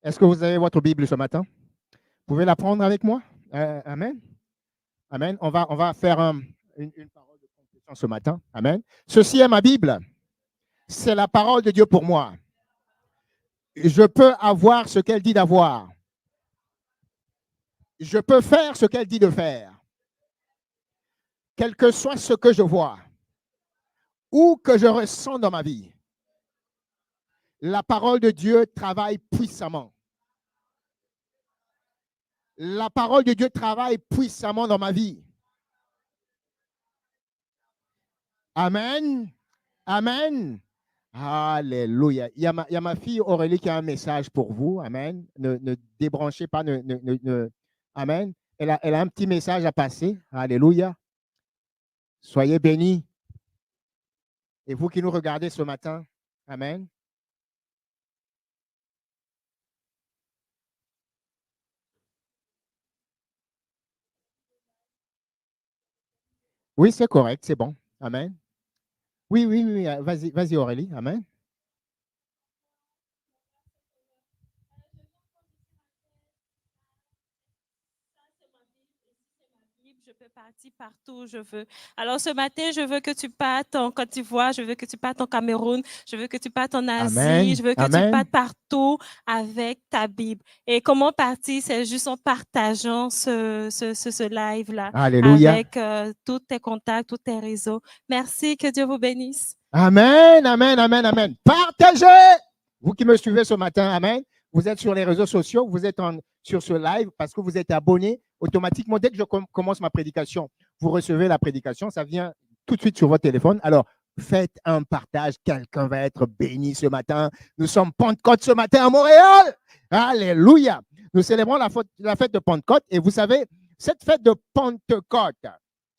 Est-ce que vous avez votre Bible ce matin? Vous pouvez la prendre avec moi? Amen. Amen. On va faire une parole de confession ce matin. Amen. Ceci est ma Bible. C'est la parole de Dieu pour moi. Je peux avoir ce qu'elle dit d'avoir. Je peux faire ce qu'elle dit de faire. Quel que soit ce que je vois ou que je ressens dans ma vie. La parole de Dieu travaille puissamment. La parole de Dieu travaille puissamment dans ma vie. Amen. Amen. Alléluia. Il y a ma fille Aurélie qui a un message pour vous. Amen. Ne débranchez pas. Amen. Elle a un petit message à passer. Alléluia. Soyez bénis. Et vous qui nous regardez ce matin. Amen. Oui, c'est correct. C'est bon. Amen. Oui, oui, oui. Vas-y, vas-y Aurélie. Amen. Je peux partir partout où je veux. Alors ce matin, je veux que tu partes en Côte d'Ivoire, je veux que tu partes en Cameroun, je veux que tu partes en Asie, Amen. je veux que tu Amen. partes partout avec ta Bible. Et comment partir? C'est juste en partageant ce live-là Alléluia. avec tous tes contacts, tous tes réseaux. Merci, que Dieu vous bénisse. Amen, amen, amen, amen. Partagez. Vous qui me suivez ce matin, amen. Vous êtes sur les réseaux sociaux, vous êtes sur ce live parce que vous êtes abonné automatiquement. Dès que je commence ma prédication, vous recevez la prédication, ça vient tout de suite sur votre téléphone. Alors, faites un partage. Quelqu'un va être béni ce matin. Nous sommes Pentecôte ce matin à Montréal. Alléluia. Nous célébrons la fête de Pentecôte et vous savez, cette fête de Pentecôte,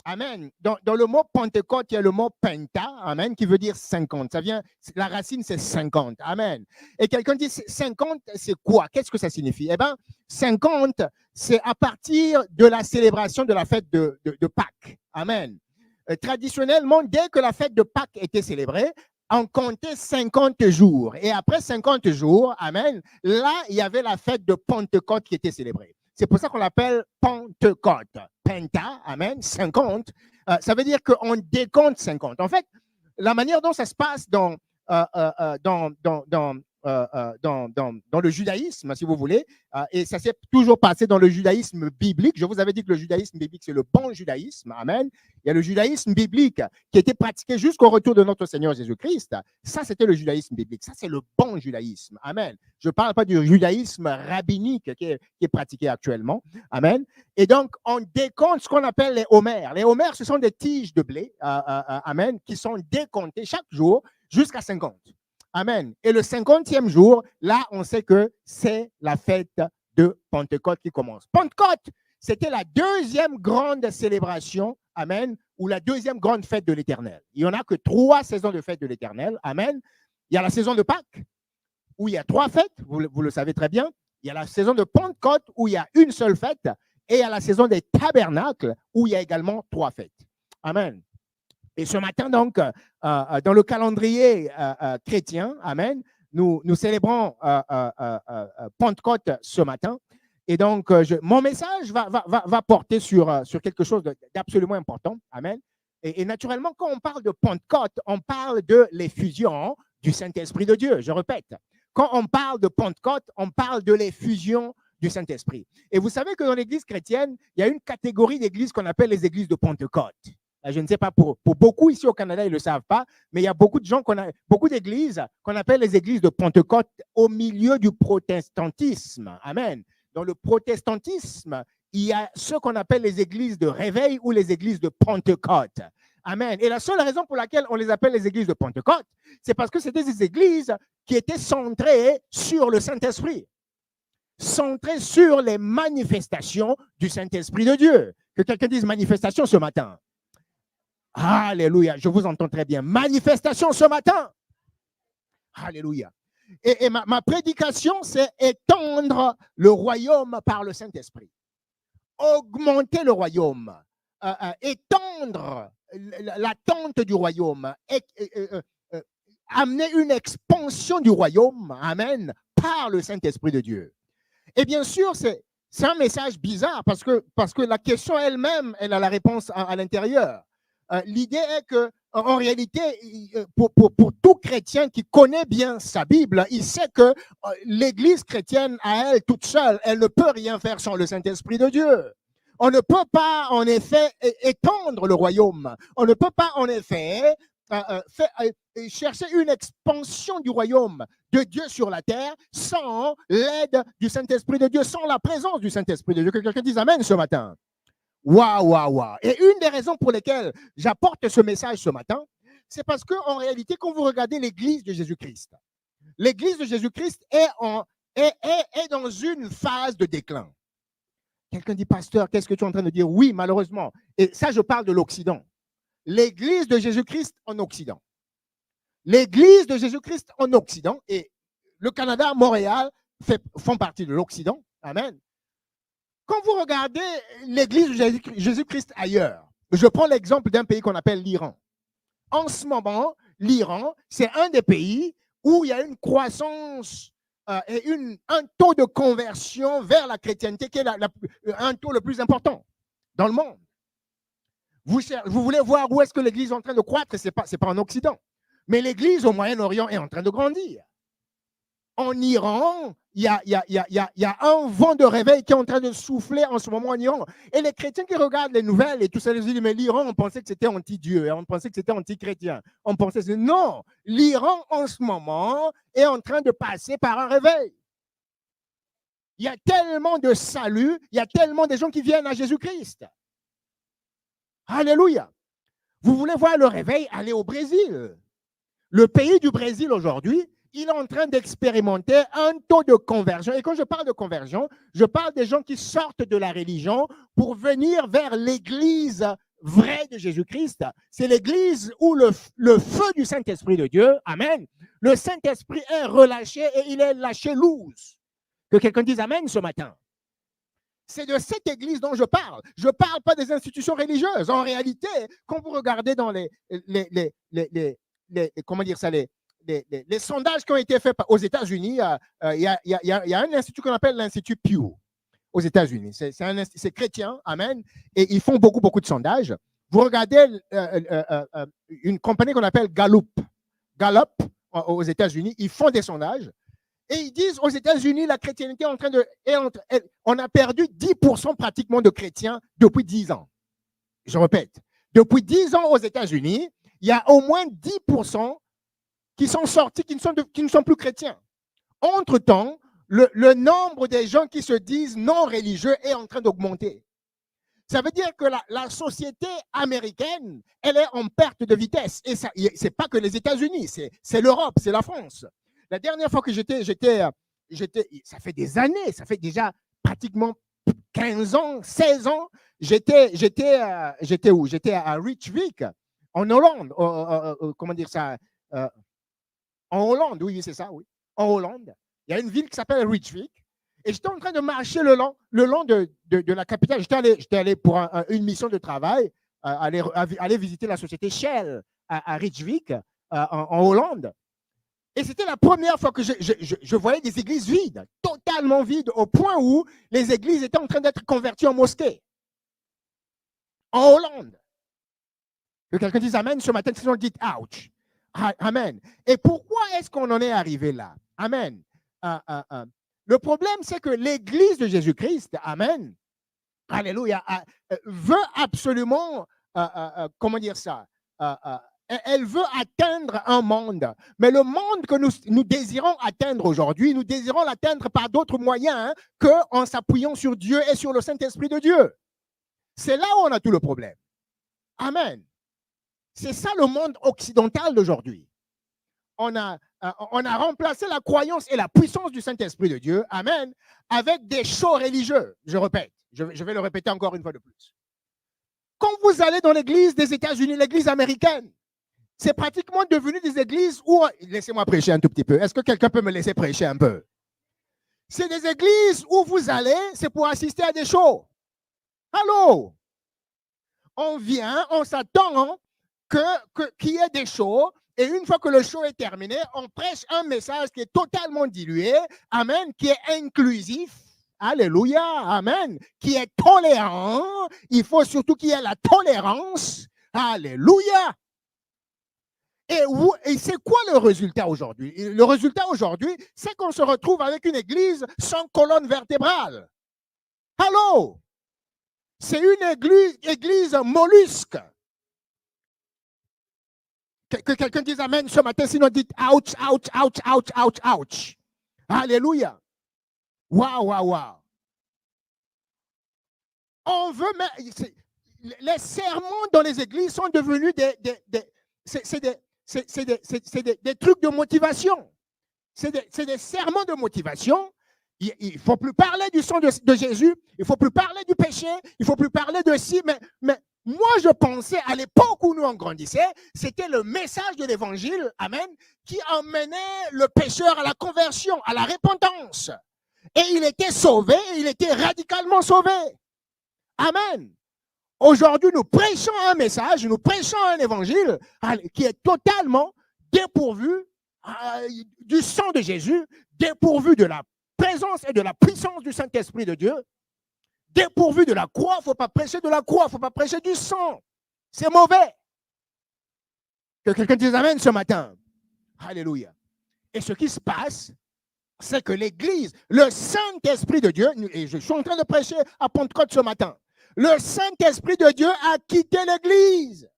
amen. Dans le mot Pentecôte, il y a le mot penta, amen, qui veut dire 50. Ça vient, la racine, c'est 50. Amen. Et quelqu'un dit 50, c'est quoi? Qu'est-ce que ça signifie? Eh bien, 50, c'est à partir de la célébration de la fête de Pâques. Amen. Traditionnellement, dès que la fête de Pâques était célébrée, on comptait 50 jours. Et après 50 jours, amen, là, il y avait la fête de Pentecôte qui était célébrée. C'est pour ça qu'on l'appelle Pentecôte. Penta, amen, 50. Ça veut dire qu'on décompte 50. En fait, la manière dont ça se passe dans le judaïsme, si vous voulez, et ça s'est toujours passé dans le judaïsme biblique. Je vous avais dit que le judaïsme biblique, c'est le bon judaïsme. Amen. Il y a le judaïsme biblique qui était pratiqué jusqu'au retour de notre Seigneur Jésus-Christ. Ça, c'était le judaïsme biblique. Ça, c'est le bon judaïsme. Amen. Je ne parle pas du judaïsme rabbinique qui est pratiqué actuellement. Amen. Et donc, on décompte ce qu'on appelle les homères. Les homères, ce sont des tiges de blé, amen, qui sont décomptées chaque jour jusqu'à 50. Amen. Et le 50e jour, là, on sait que c'est la fête de Pentecôte qui commence. Pentecôte, c'était la deuxième grande célébration, amen, ou la deuxième grande fête de l'Éternel. Il n'y en a que 3 saisons de fête de l'Éternel, amen. Il y a la saison de Pâques, où il y a 3 fêtes, vous le savez très bien. Il y a la saison de Pentecôte, où il y a une seule fête, et il y a la saison des tabernacles, où il y a également 3 fêtes. Amen. Et ce matin, donc, dans le calendrier chrétien, amen, nous célébrons Pentecôte ce matin. Et donc, mon message va porter sur quelque chose d'absolument important. Amen. Et naturellement, quand on parle de Pentecôte, on parle de l'effusion du Saint-Esprit de Dieu. Je répète, quand on parle de Pentecôte, on parle de l'effusion du Saint-Esprit. Et vous savez que dans l'Église chrétienne, il y a une catégorie d'églises qu'on appelle les églises de Pentecôte. Je ne sais pas, pour beaucoup ici au Canada, ils ne le savent pas, mais il y a beaucoup de gens, beaucoup d'églises qu'on appelle les églises de Pentecôte au milieu du protestantisme. Amen. Dans le protestantisme, il y a ce qu'on appelle les églises de réveil ou les églises de Pentecôte. Amen. Et la seule raison pour laquelle on les appelle les églises de Pentecôte, c'est parce que c'était des églises qui étaient centrées sur le Saint-Esprit, centrées sur les manifestations du Saint-Esprit de Dieu. Que quelqu'un dise manifestation ce matin. Alléluia, je vous entends très bien. Manifestation ce matin. Alléluia. Et ma prédication, c'est étendre le royaume par le Saint-Esprit. Augmenter le royaume. Étendre l'attente du royaume. amener une expansion du royaume, amen, par le Saint-Esprit de Dieu. Et bien sûr, c'est un message bizarre parce que la question elle-même, elle a la réponse à l'intérieur. L'idée est que, en réalité, pour tout chrétien qui connaît bien sa Bible, il sait que l'Église chrétienne, à elle toute seule, elle ne peut rien faire sans le Saint-Esprit de Dieu. On ne peut pas, en effet, étendre le royaume. On ne peut pas, en effet, chercher une expansion du royaume de Dieu sur la terre sans l'aide du Saint-Esprit de Dieu, sans la présence du Saint-Esprit de Dieu. Que quelqu'un dise Amen ce matin. Waouh, waouh, waouh. Et une des raisons pour lesquelles j'apporte ce message ce matin, c'est parce qu'en réalité, quand vous regardez l'Église de Jésus-Christ, l'Église de Jésus-Christ est dans une phase de déclin. Quelqu'un dit, pasteur, qu'est-ce que tu es en train de dire? Oui, malheureusement. Et ça, je parle de l'Occident. L'Église de Jésus-Christ en Occident. L'Église de Jésus-Christ en Occident et le Canada, Montréal font partie de l'Occident. Amen. Quand vous regardez l'Église de Jésus-Christ ailleurs, je prends l'exemple d'un pays qu'on appelle l'Iran. En ce moment, l'Iran, c'est un des pays où il y a une croissance et un taux de conversion vers la chrétienté qui est un taux le plus important dans le monde. Vous voulez voir où est-ce que l'Église est en train de croître, ce n'est pas en Occident. Mais l'Église au Moyen-Orient est en train de grandir. En Iran, il y a un vent de réveil qui est en train de souffler en ce moment en Iran. Et les chrétiens qui regardent les nouvelles et tout ça, ils disent, mais l'Iran, on pensait que c'était anti-Dieu, on pensait que c'était anti-chrétien. On pensait que non, l'Iran en ce moment est en train de passer par un réveil. Il y a tellement de salut, il y a tellement de gens qui viennent à Jésus-Christ. Alléluia. Vous voulez voir le réveil? Allez au Brésil. Le pays du Brésil aujourd'hui, il est en train d'expérimenter un taux de conversion. Et quand je parle de conversion, je parle des gens qui sortent de la religion pour venir vers l'Église vraie de Jésus-Christ. C'est l'Église où le feu du Saint-Esprit de Dieu, amen, le Saint-Esprit est relâché et il est lâché loose. Que quelqu'un dise amen ce matin. C'est de cette Église dont je parle. Je ne parle pas des institutions religieuses. En réalité, quand vous regardez dans les sondages qui ont été faits aux États-Unis, il y a un institut qu'on appelle l'Institut Pew aux États-Unis. C'est chrétien, amen, et ils font beaucoup de sondages. Vous regardez une compagnie qu'on appelle Gallup aux États-Unis, ils font des sondages. Et ils disent, aux États-Unis, la chrétienté on a perdu 10% pratiquement de chrétiens depuis 10 ans. Je répète, depuis 10 ans aux États-Unis, il y a au moins 10% qui sont sortis, qui ne sont plus chrétiens. Entre-temps, le nombre des gens qui se disent non religieux est en train d'augmenter. Ça veut dire que la société américaine, elle est en perte de vitesse. Et ce n'est pas que les États-Unis, c'est l'Europe, c'est la France. La dernière fois que j'étais, ça fait des années, ça fait déjà pratiquement 15 ans, 16 ans, j'étais où? J'étais à Rijswijk, en Hollande. Comment dire ça? En Hollande, oui, c'est ça, oui. En Hollande, il y a une ville qui s'appelle Rijswijk. Et j'étais en train de marcher le long de la capitale. J'étais allé pour une mission de travail, aller visiter la société Shell à Rijswijk, en Hollande. Et c'était la première fois que je voyais des églises vides, totalement vides, au point où les églises étaient en train d'être converties en mosquées. En Hollande. Que quelqu'un dise Amen ce matin, sinon dites ouch. Amen. Et pourquoi est-ce qu'on en est arrivé là? Amen. Le problème, c'est que l'Église de Jésus-Christ, amen, alléluia, veut absolument, comment dire ça, elle veut atteindre un monde. Mais le monde que nous désirons atteindre aujourd'hui, nous désirons l'atteindre par d'autres moyens qu'en s'appuyant sur Dieu et sur le Saint-Esprit de Dieu. C'est là où on a tout le problème. Amen. C'est ça le monde occidental d'aujourd'hui. On a remplacé la croyance et la puissance du Saint-Esprit de Dieu, amen, avec des shows religieux. Je répète, je vais le répéter encore une fois de plus. Quand vous allez dans l'église des États-Unis, l'église américaine, c'est pratiquement devenu des églises où... Laissez-moi prêcher un tout petit peu. Est-ce que quelqu'un peut me laisser prêcher un peu? C'est des églises où vous allez, c'est pour assister à des shows. Allô? On vient, on s'attend qu'il y ait des shows Et une fois que le show est terminé, on prêche un message qui est totalement dilué, amen, qui est inclusif, alléluia, amen, qui est tolérant. Il faut surtout qu'il y ait la tolérance, alléluia. Et c'est quoi le résultat aujourd'hui? Le résultat aujourd'hui, c'est qu'on se retrouve avec une église sans colonne vertébrale. Allô? C'est une église mollusque. Que quelqu'un dise amen ce matin, sinon dites ouch, ouch, ouch, ouch, ouch, ouch. Alléluia. Waouh, waouh, waouh. On veut mettre. Les sermons dans les églises sont devenus des trucs de motivation. C'est des sermons de motivation. Il ne faut plus parler du sang de Jésus. Il ne faut plus parler du péché. Il ne faut plus parler de ci. Mais moi, je pensais à l'époque où nous on grandissait, c'était le message de l'évangile, amen, qui emmenait le pécheur à la conversion, à la repentance. Et il était sauvé, il était radicalement sauvé. Amen. Aujourd'hui, nous prêchons un message, nous prêchons un évangile qui est totalement dépourvu du sang de Jésus, dépourvu de la présence et de la puissance du Saint-Esprit de Dieu, dépourvu de la croix. Il ne faut pas prêcher de la croix, il ne faut pas prêcher du sang. C'est mauvais. Que quelqu'un dise amen ce matin. Alléluia. Et ce qui se passe, c'est que l'Église, le Saint-Esprit de Dieu, et je suis en train de prêcher à Pentecôte ce matin, le Saint-Esprit de Dieu a quitté l'Église.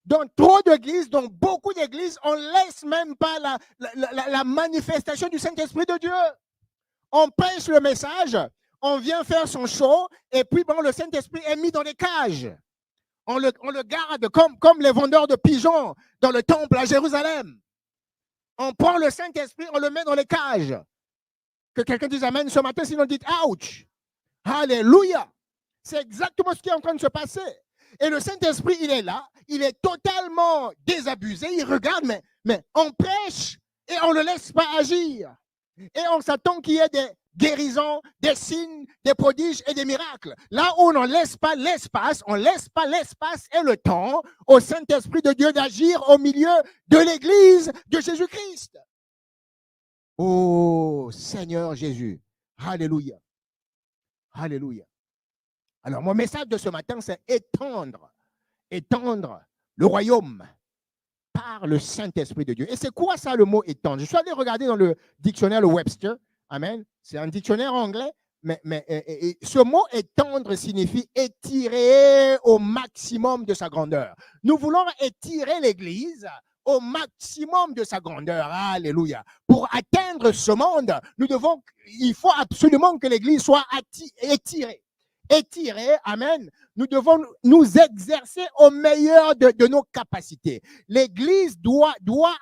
Dans trop d'églises, dans beaucoup d'églises, on ne laisse même pas la manifestation du Saint-Esprit de Dieu. On prêche le message, on vient faire son show, et puis bon, le Saint-Esprit est mis dans les cages. On le garde comme les vendeurs de pigeons dans le temple à Jérusalem. On prend le Saint-Esprit, on le met dans les cages. Que quelqu'un dise amen ce matin, sinon dites ouch. Alléluia. C'est exactement ce qui est en train de se passer. Et le Saint-Esprit, il est là, il est totalement désabusé, il regarde, mais on prêche et on ne le laisse pas agir. Et on s'attend qu'il y ait des guérisons, des signes, des prodiges et des miracles. Là où on ne laisse pas l'espace, on ne laisse pas l'espace et le temps au Saint-Esprit de Dieu d'agir au milieu de l'Église de Jésus-Christ. Oh Seigneur Jésus, alléluia, alléluia. Alors, mon message de ce matin, c'est étendre le royaume par le Saint-Esprit de Dieu. Et c'est quoi ça, le mot étendre? Je suis allé regarder dans le dictionnaire, le Webster. Amen. C'est un dictionnaire anglais. Mais ce mot étendre signifie étirer au maximum de sa grandeur. Nous voulons étirer l'Église au maximum de sa grandeur. Alléluia. Pour atteindre ce monde, il faut absolument que l'Église soit étirée. Étiré, amen, nous devons nous exercer au meilleur de nos capacités. L'Église doit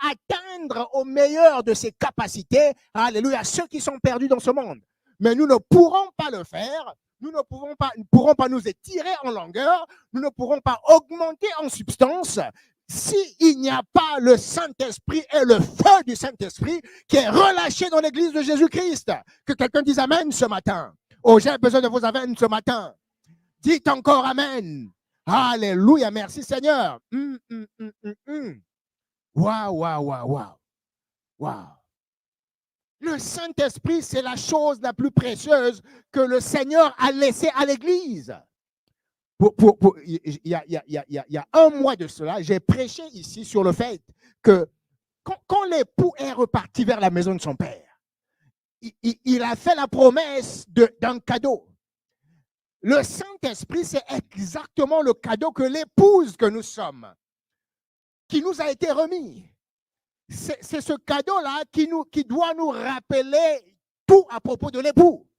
atteindre au meilleur de ses capacités, alléluia, ceux qui sont perdus dans ce monde. Mais nous ne pourrons pas le faire, nous ne pourrons pas nous étirer en longueur, nous ne pourrons pas augmenter en substance s'il n'y a pas le Saint-Esprit et le feu du Saint-Esprit qui est relâché dans l'Église de Jésus-Christ. Que quelqu'un dise amen ce matin. Oh, j'ai besoin de vos amens ce matin. Dites encore amen. Alléluia, merci Seigneur. Waouh, waouh, waouh, waouh. Waouh. Le Saint-Esprit, c'est la chose la plus précieuse que le Seigneur a laissée à l'Église. Il y a un mois de cela, j'ai prêché ici sur le fait que quand l'époux est reparti vers la maison de son père, il a fait la promesse d'un cadeau. Le Saint-Esprit, c'est exactement le cadeau que l'épouse que nous sommes, qui nous a été remis. C'est ce cadeau-là qui doit nous rappeler tout à propos de l'époux,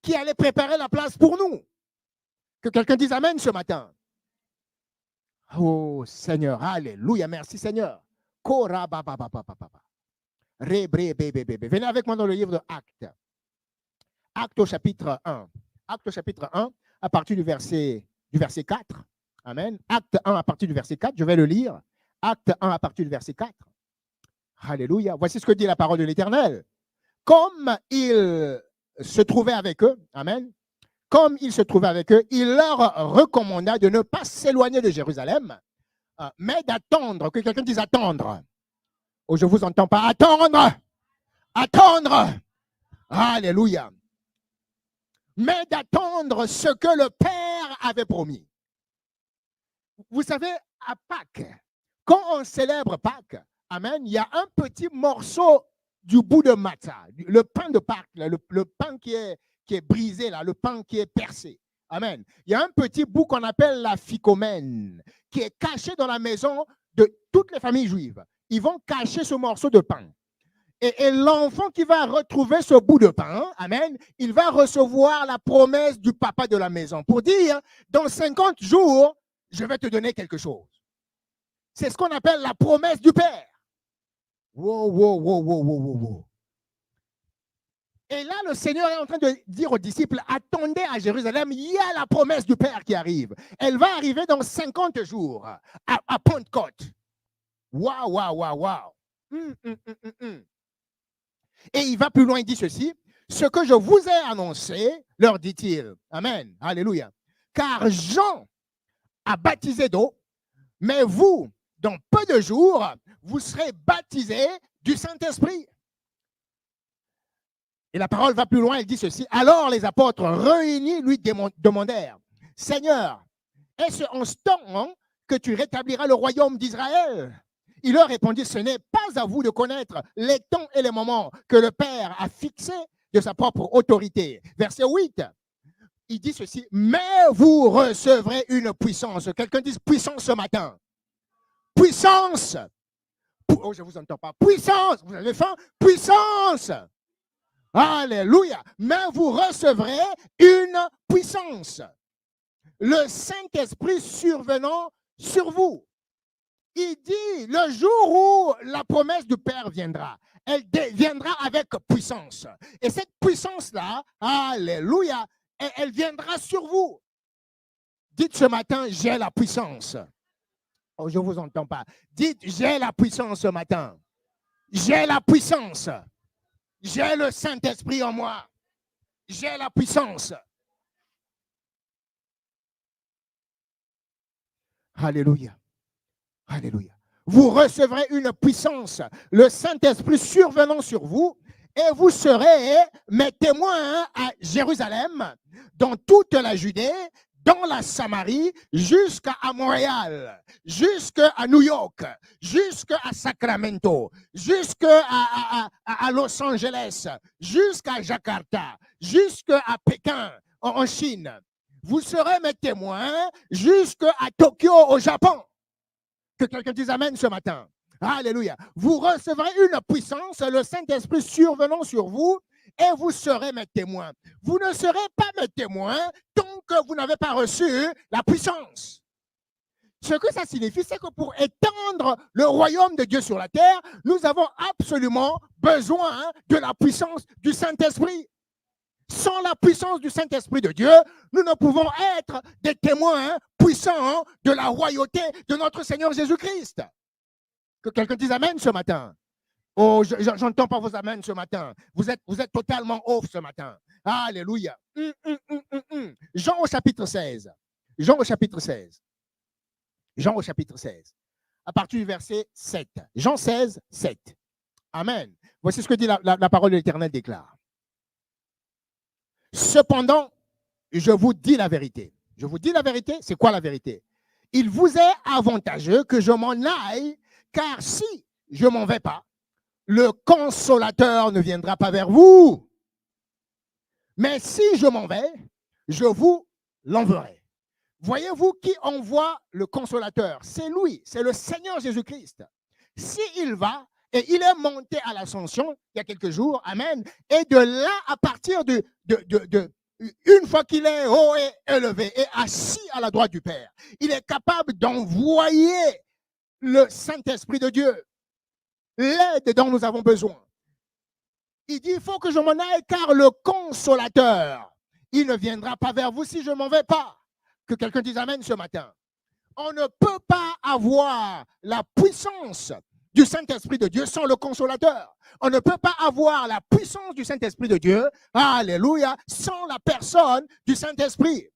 qui allait préparer la place pour nous. Que quelqu'un dise amen ce matin. Oh Seigneur, alléluia, merci Seigneur. Venez avec moi dans le livre de Actes. Actes au chapitre 1. Actes au chapitre 1, à partir du verset 4. Amen. Acte 1 à partir du verset 4, je vais le lire. Acte 1 à partir du verset 4. Alléluia. Voici ce que dit la parole de l'Éternel. Comme il se trouvait avec eux, amen. Comme il se trouvait avec eux, il leur recommanda de ne pas s'éloigner de Jérusalem, Mais d'attendre, que quelqu'un dise attendre. Oh, je ne vous entends pas. Attendre. Attendre. Alléluia. Mais d'attendre ce que le Père avait promis. Vous savez, à Pâques, quand on célèbre Pâques, amen, il y a un petit morceau du bout de matzah, le pain de Pâques, le pain qui est brisé, là, le pain qui est percé. Amen. Il y a un petit bout qu'on appelle la ficomène, qui est caché dans la maison de toutes les familles juives. Ils vont cacher ce morceau de pain. Et l'enfant qui va retrouver ce bout de pain, amen, il va recevoir la promesse du papa de la maison pour dire, dans 50 jours, je vais te donner quelque chose. C'est ce qu'on appelle la promesse du Père. Wow, wow, wow, wow, wow, wow. Et là, le Seigneur est en train de dire aux disciples, attendez à Jérusalem, il y a la promesse du Père qui arrive. Elle va arriver dans 50 jours à Pentecôte. Waouh, waouh, waouh, waouh. Et il va plus loin, il dit ceci, ce que je vous ai annoncé, leur dit-il. Amen, alléluia. Car Jean a baptisé d'eau, mais vous, dans peu de jours, vous serez baptisés du Saint-Esprit. Et la parole va plus loin, elle dit ceci. Alors les apôtres réunis lui demandèrent, Seigneur, est-ce en ce temps que tu rétabliras le royaume d'Israël? Il leur répondit, ce n'est pas à vous de connaître les temps et les moments que le Père a fixés de sa propre autorité. Verset 8, il dit ceci, mais vous recevrez une puissance. Quelqu'un dit puissance ce matin. Puissance. Oh, je ne vous entends pas. Puissance. Vous avez faim? Puissance. Alléluia. Mais vous recevrez une puissance. Le Saint-Esprit survenant sur vous. Il dit, le jour où la promesse du Père viendra, elle viendra avec puissance. Et cette puissance-là, alléluia, elle viendra sur vous. Dites ce matin, j'ai la puissance. Oh, je ne vous entends pas. Dites, j'ai la puissance ce matin. J'ai la puissance. J'ai le Saint-Esprit en moi. J'ai la puissance. Alléluia. Alléluia. Vous recevrez une puissance, le Saint-Esprit survenant sur vous, et vous serez mes témoins à Jérusalem, dans toute la Judée, dans la Samarie, jusqu'à Montréal, jusqu'à New York, jusqu'à Sacramento, jusqu'à Los Angeles, jusqu'à Jakarta, jusqu'à Pékin, en Chine. Vous serez mes témoins jusqu'à Tokyo, au Japon. Que quelqu'un dise amen ce matin. Alléluia. Vous recevrez une puissance, le Saint-Esprit survenant sur vous, et vous serez mes témoins. Vous ne serez pas mes témoins tant que vous n'avez pas reçu la puissance. Ce que ça signifie, c'est que pour étendre le royaume de Dieu sur la terre, nous avons absolument besoin de la puissance du Saint-Esprit. Sans la puissance du Saint-Esprit de Dieu, nous ne pouvons être des témoins puissants de la royauté de notre Seigneur Jésus-Christ. Que quelqu'un dise amen ce matin. Oh, j'entends pas vos amens ce matin. Vous êtes totalement off ce matin. Alléluia. Jean au chapitre 16. Jean au chapitre 16. Jean au chapitre 16. À partir du verset 7. Jean 16, 7. Amen. Voici ce que dit la parole de l'Éternel déclare. Cependant, je vous dis la vérité. Je vous dis la vérité, c'est quoi la vérité? Il vous est avantageux que je m'en aille, car si je ne m'en vais pas, le consolateur ne viendra pas vers vous. Mais si je m'en vais, je vous l'enverrai. Voyez-vous qui envoie le consolateur? C'est lui, c'est le Seigneur Jésus-Christ. S'il va, et il est monté à l'ascension il y a quelques jours, amen, et de là, à partir une fois qu'il est haut et élevé et assis à la droite du Père, il est capable d'envoyer le Saint-Esprit de Dieu, l'aide dont nous avons besoin. Il dit, il faut que je m'en aille car le consolateur, il ne viendra pas vers vous si je ne m'en vais pas. Que quelqu'un dise amen ce matin. On ne peut pas avoir la puissance du Saint-Esprit de Dieu sans le consolateur. On ne peut pas avoir la puissance du Saint-Esprit de Dieu, alléluia, sans la personne du Saint-Esprit.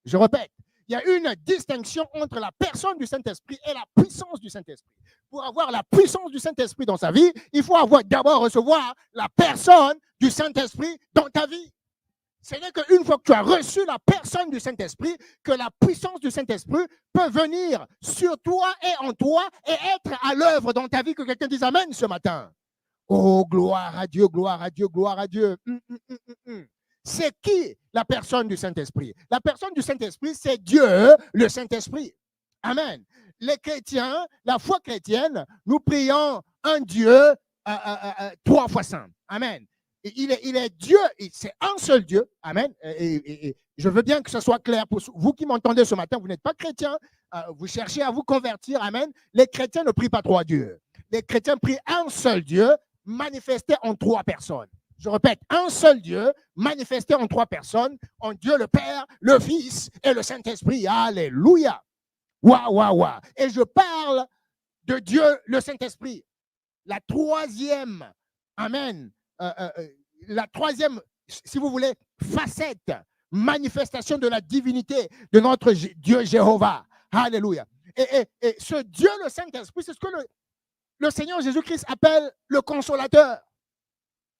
Je répète, Il y a une distinction entre la personne du Saint-Esprit et la puissance du Saint-Esprit. Pour avoir la puissance du Saint-Esprit dans sa vie, il faut d'abord recevoir la personne du Saint-Esprit dans ta vie. Ce n'est qu'une fois que tu as reçu la personne du Saint-Esprit, que la puissance du Saint-Esprit peut venir sur toi et en toi et être à l'œuvre dans ta vie. Que quelqu'un dise Amen ce matin. Oh, gloire à Dieu, gloire à Dieu, gloire à Dieu. C'est qui la personne du Saint-Esprit? La personne du Saint-Esprit, c'est Dieu, le Saint-Esprit. Amen. Les chrétiens, la foi chrétienne, nous prions un Dieu 3 fois saint. Amen. Il est Dieu, c'est un seul Dieu. Amen. Et je veux bien que ce soit clair pour vous qui m'entendez ce matin. Vous n'êtes pas chrétien, vous cherchez à vous convertir. Amen. Les chrétiens ne prient pas 3 dieux. Les chrétiens prient un seul Dieu manifesté en 3 personnes. Je répète, un seul Dieu manifesté en 3 personnes, en Dieu le Père, le Fils et le Saint-Esprit. Alléluia. Waouh, waouh, waouh. Et je parle de Dieu, le Saint-Esprit. La troisième, amen, la troisième, si vous voulez, facette, manifestation de la divinité de notre Dieu Jéhovah. Alléluia. Et ce Dieu, le Saint-Esprit, c'est ce que le Seigneur Jésus-Christ appelle le consolateur.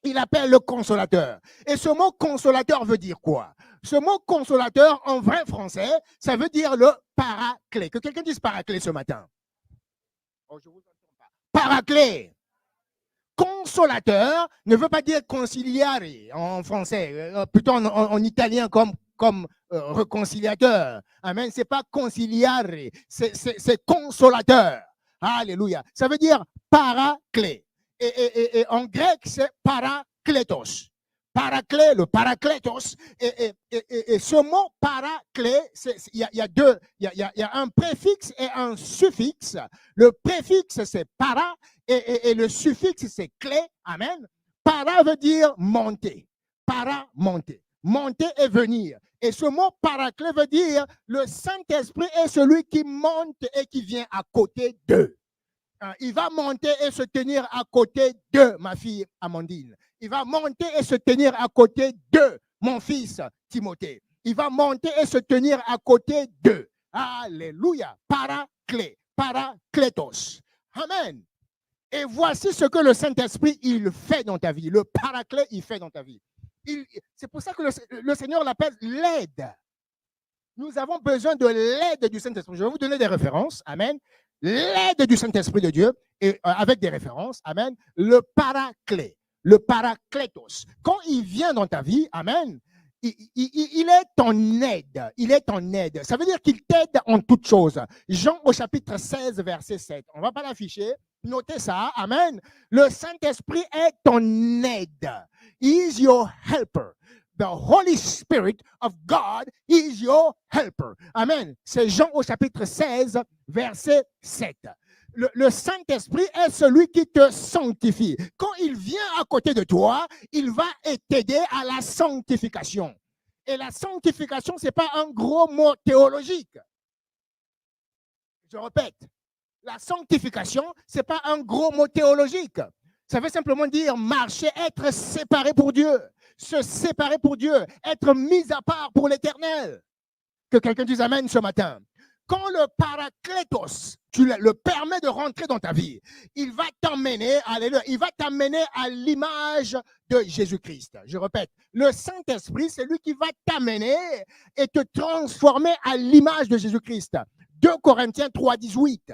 Il appelle le consolateur. Et ce mot consolateur veut dire quoi? Ce mot consolateur, en vrai français, ça veut dire le paraclet. Que quelqu'un dise paraclet ce matin. Oh, je vous entends pas. Paraclet. Consolateur ne veut pas dire conciliare en français, plutôt en italien comme réconciliateur. Amen. C'est pas conciliare, c'est consolateur. Alléluia. Ça veut dire paraclet. Et en grec, c'est parakletos. Paraclet, le parakletos. Et ce mot paraclet, il y a un préfixe et un suffixe. Le préfixe, c'est para, et le suffixe, c'est clé. Amen. Para veut dire monter. Para, monter. Monter et venir. Et ce mot paraclet veut dire le Saint-Esprit est celui qui monte et qui vient à côté d'eux. Il va monter et se tenir à côté de ma fille Amandine. Il va monter et se tenir à côté de mon fils Timothée. Il va monter et se tenir à côté d'eux. Alléluia. Paraclet. Paracletos. Amen. Et voici ce que le Saint-Esprit, il fait dans ta vie. Le paraclet, il fait dans ta vie. C'est pour ça que le Seigneur l'appelle l'aide. Nous avons besoin de l'aide du Saint-Esprit. Je vais vous donner des références. Amen. L'aide du Saint-Esprit de Dieu, et avec des références, amen, le paraclet, le paraclétos. Quand il vient dans ta vie, amen, il est ton aide, il est ton aide. Ça veut dire qu'il t'aide en toutes choses. Jean au chapitre 16, verset 7. On ne va pas l'afficher, notez ça, amen. Le Saint-Esprit est ton aide. He is your helper. The Holy Spirit of God is your helper. Amen. C'est Jean au chapitre 16, verset 7. Le Saint-Esprit est celui qui te sanctifie. Quand il vient à côté de toi, il va t'aider à la sanctification. Et la sanctification, ce n'est pas un gros mot théologique. Je répète, la sanctification, ce n'est pas un gros mot théologique. Ça veut simplement dire marcher, être séparé pour Dieu. Se séparer pour Dieu, être mis à part pour l'éternel. Que quelqu'un dise Amen ce matin. Quand le paraclétos, tu le permets de rentrer dans ta vie, il va t'emmener, alléluia, il va t'amener à l'image de Jésus-Christ. Je répète, le Saint-Esprit, c'est lui qui va t'amener et te transformer à l'image de Jésus-Christ. 2 Corinthiens 3, 18.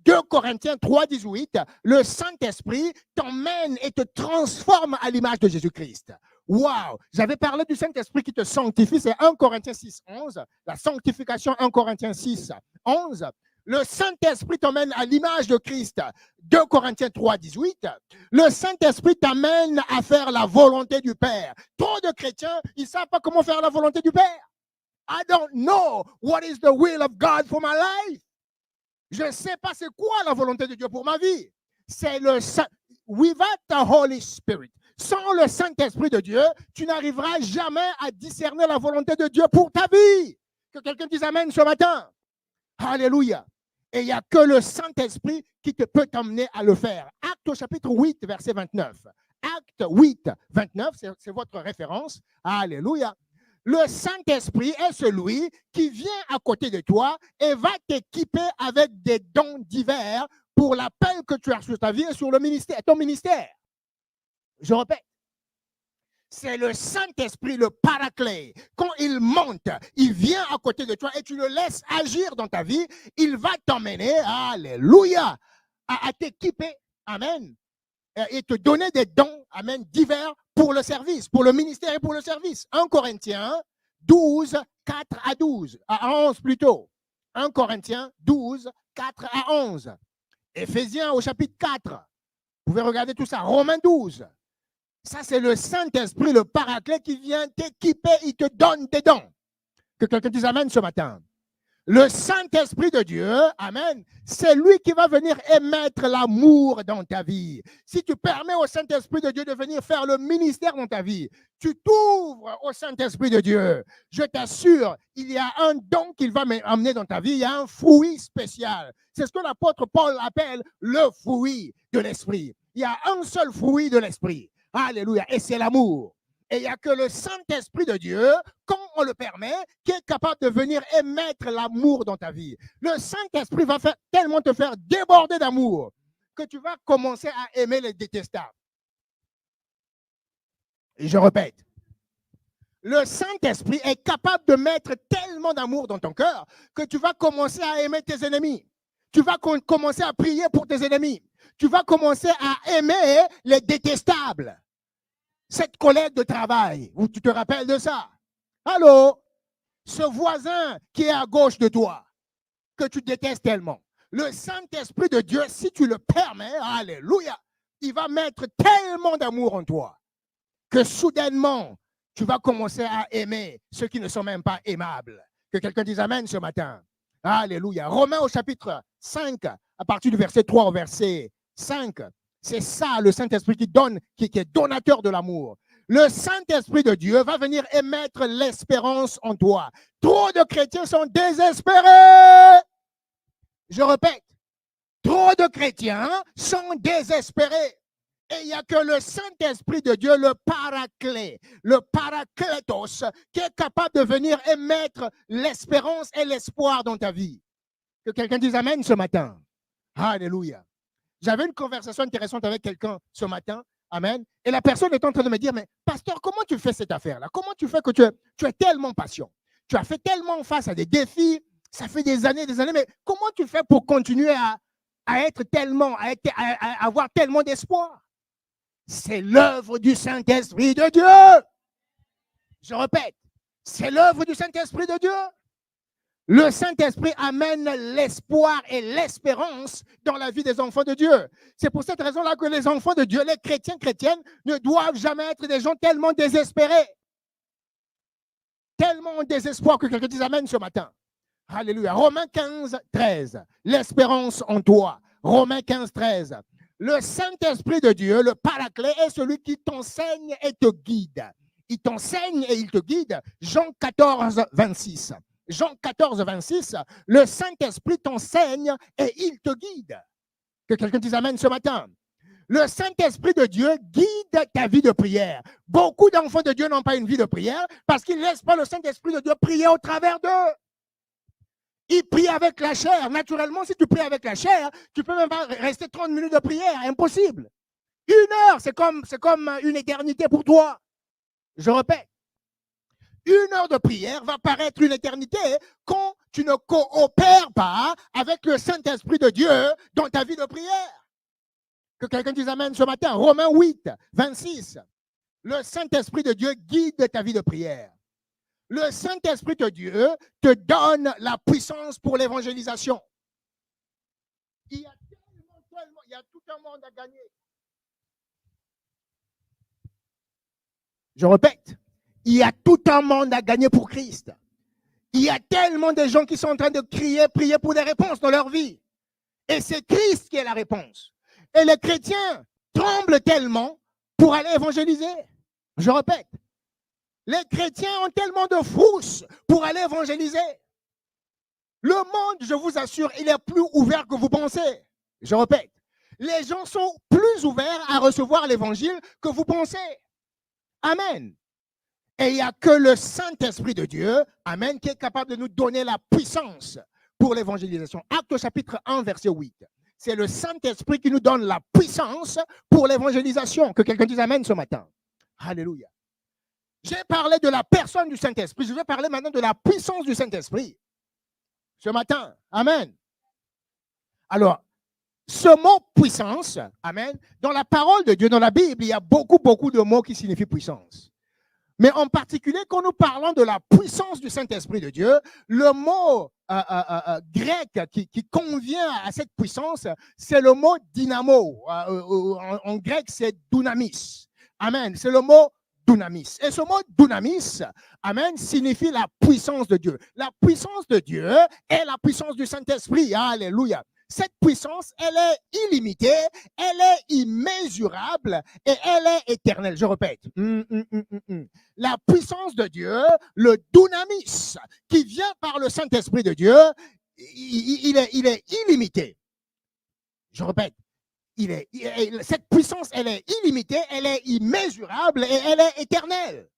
2 Corinthiens 3, 18, le Saint-Esprit t'emmène et te transforme à l'image de Jésus-Christ. Waouh! J'avais parlé du Saint-Esprit qui te sanctifie, c'est 1 Corinthiens 6, 11. La sanctification, 1 Corinthiens 6, 11. Le Saint-Esprit t'emmène à l'image de Christ, 2 Corinthiens 3, 18. Le Saint-Esprit t'amène à faire la volonté du Père. Trop de chrétiens, ils ne savent pas comment faire la volonté du Père. I don't know what is the will of God for my life. Je ne sais pas c'est quoi la volonté de Dieu pour ma vie. C'est le Saint. Without the Holy Spirit. Sans le Saint-Esprit de Dieu, tu n'arriveras jamais à discerner la volonté de Dieu pour ta vie. Que quelqu'un dise Amen ce matin. Alléluia. Et il n'y a que le Saint-Esprit qui peut t'emmener à le faire. Acte au chapitre 8, verset 29. Acte 8, 29, c'est votre référence. Alléluia. Le Saint-Esprit est celui qui vient à côté de toi et va t'équiper avec des dons divers pour l'appel que tu as sur ta vie et sur le ministère, ton ministère. Je répète. C'est le Saint-Esprit, le paraclet. Quand il monte, il vient à côté de toi et tu le laisses agir dans ta vie. Il va t'emmener, alléluia, à t'équiper, amen, et te donner des dons, amen, divers pour le service, pour le ministère et pour le service. 1 Corinthiens 12, 4 à 12, à 11 plutôt. 1 Corinthiens 12, 4 à 11. Éphésiens au chapitre 4. Vous pouvez regarder tout ça. Romains 12. Ça, c'est le Saint-Esprit, le paraclet qui vient t'équiper, il te donne des dons. Que quelqu'un dise amen ce matin. Le Saint-Esprit de Dieu, amen, c'est lui qui va venir émettre l'amour dans ta vie. Si tu permets au Saint-Esprit de Dieu de venir faire le ministère dans ta vie, tu t'ouvres au Saint-Esprit de Dieu. Je t'assure, il y a un don qu'il va amener dans ta vie, il y a un fruit spécial. C'est ce que l'apôtre Paul appelle le fruit de l'Esprit. Il y a un seul fruit de l'Esprit. Alléluia. Et c'est l'amour. Et il n'y a que le Saint-Esprit de Dieu, quand on le permet, qui est capable de venir émettre l'amour dans ta vie. Le Saint-Esprit va tellement te faire déborder d'amour que tu vas commencer à aimer les détestables. Et je répète. Le Saint-Esprit est capable de mettre tellement d'amour dans ton cœur que tu vas commencer à aimer tes ennemis. Tu vas commencer à prier pour tes ennemis. Tu vas commencer à aimer les détestables. Cette collègue de travail, où tu te rappelles de ça? Allô? Ce voisin qui est à gauche de toi, que tu détestes tellement. Le Saint-Esprit de Dieu, si tu le permets, alléluia, il va mettre tellement d'amour en toi que soudainement, tu vas commencer à aimer ceux qui ne sont même pas aimables. Que quelqu'un dise amen ce matin. Alléluia. Romains au chapitre 5, à partir du verset 3 au verset 5. C'est ça, le Saint-Esprit qui donne, qui est donateur de l'amour. Le Saint-Esprit de Dieu va venir émettre l'espérance en toi. Trop de chrétiens sont désespérés. Je répète, trop de chrétiens sont désespérés. Et il n'y a que le Saint-Esprit de Dieu, le paraclet, le paraclétos, qui est capable de venir émettre l'espérance et l'espoir dans ta vie. Que quelqu'un dise amen ce matin. Alléluia. J'avais une conversation intéressante avec quelqu'un ce matin. Amen. Et la personne est en train de me dire, mais pasteur, comment tu fais cette affaire-là? Comment tu fais que tu es tellement patient? Tu as fait tellement face à des défis, ça fait des années, mais comment tu fais pour continuer à être tellement, à avoir tellement d'espoir? C'est l'œuvre du Saint-Esprit de Dieu. Je répète, c'est l'œuvre du Saint-Esprit de Dieu. Le Saint-Esprit amène l'espoir et l'espérance dans la vie des enfants de Dieu. C'est pour cette raison-là que les enfants de Dieu, les chrétiens, chrétiennes, ne doivent jamais être des gens tellement désespérés. Tellement en désespoir que quelqu'un dise amen ce matin. Alléluia. Romains 15, 13. L'espérance en toi. Romains 15, 13. Le Saint-Esprit de Dieu, le paraclet, est celui qui t'enseigne et te guide. Il t'enseigne et il te guide. Jean 14, 26. Jean 14, 26, le Saint-Esprit t'enseigne et il te guide. Que quelqu'un dise amen ce matin. Le Saint-Esprit de Dieu guide ta vie de prière. Beaucoup d'enfants de Dieu n'ont pas une vie de prière parce qu'ils ne laissent pas le Saint-Esprit de Dieu prier au travers d'eux. Ils prient avec la chair. Naturellement, si tu pries avec la chair, tu ne peux même pas rester 30 minutes de prière. Impossible. 1 heure, c'est comme une éternité pour toi. Je répète. 1 heure de prière va paraître une éternité quand tu ne coopères pas avec le Saint-Esprit de Dieu dans ta vie de prière. Que quelqu'un dise amen ce matin. Romains 8, 26. Le Saint-Esprit de Dieu guide ta vie de prière. Le Saint-Esprit de Dieu te donne la puissance pour l'évangélisation. Il y a tout un monde à gagner. Je répète. Il y a tout un monde à gagner pour Christ. Il y a tellement de gens qui sont en train de crier, prier pour des réponses dans leur vie. Et c'est Christ qui est la réponse. Et les chrétiens tremblent tellement pour aller évangéliser. Je répète, les chrétiens ont tellement de frousse pour aller évangéliser. Le monde, je vous assure, il est plus ouvert que vous pensez. Je répète, les gens sont plus ouverts à recevoir l'évangile que vous pensez. Amen. Et il n'y a que le Saint-Esprit de Dieu, amen, qui est capable de nous donner la puissance pour l'évangélisation. Actes chapitre 1, verset 8. C'est le Saint-Esprit qui nous donne la puissance pour l'évangélisation. Que quelqu'un dise amen ce matin. Alléluia. J'ai parlé de la personne du Saint-Esprit. Je vais parler maintenant de la puissance du Saint-Esprit. Ce matin. Amen. Alors, ce mot puissance, amen, dans la parole de Dieu, dans la Bible, il y a beaucoup de mots qui signifient puissance. Mais en particulier, quand nous parlons de la puissance du Saint-Esprit de Dieu, le mot grec qui convient à cette puissance, c'est le mot dynamo. En grec, c'est dunamis. Amen. C'est le mot dunamis. Et ce mot dunamis, amen, signifie la puissance de Dieu. La puissance de Dieu est la puissance du Saint-Esprit. Alléluia. Cette puissance, elle est illimitée, elle est immesurable et elle est éternelle. Je répète. La puissance de Dieu, le dunamis, qui vient par le Saint-Esprit de Dieu, il est illimité. Je répète. Cette puissance, elle est illimitée, elle est immesurable et elle est éternelle.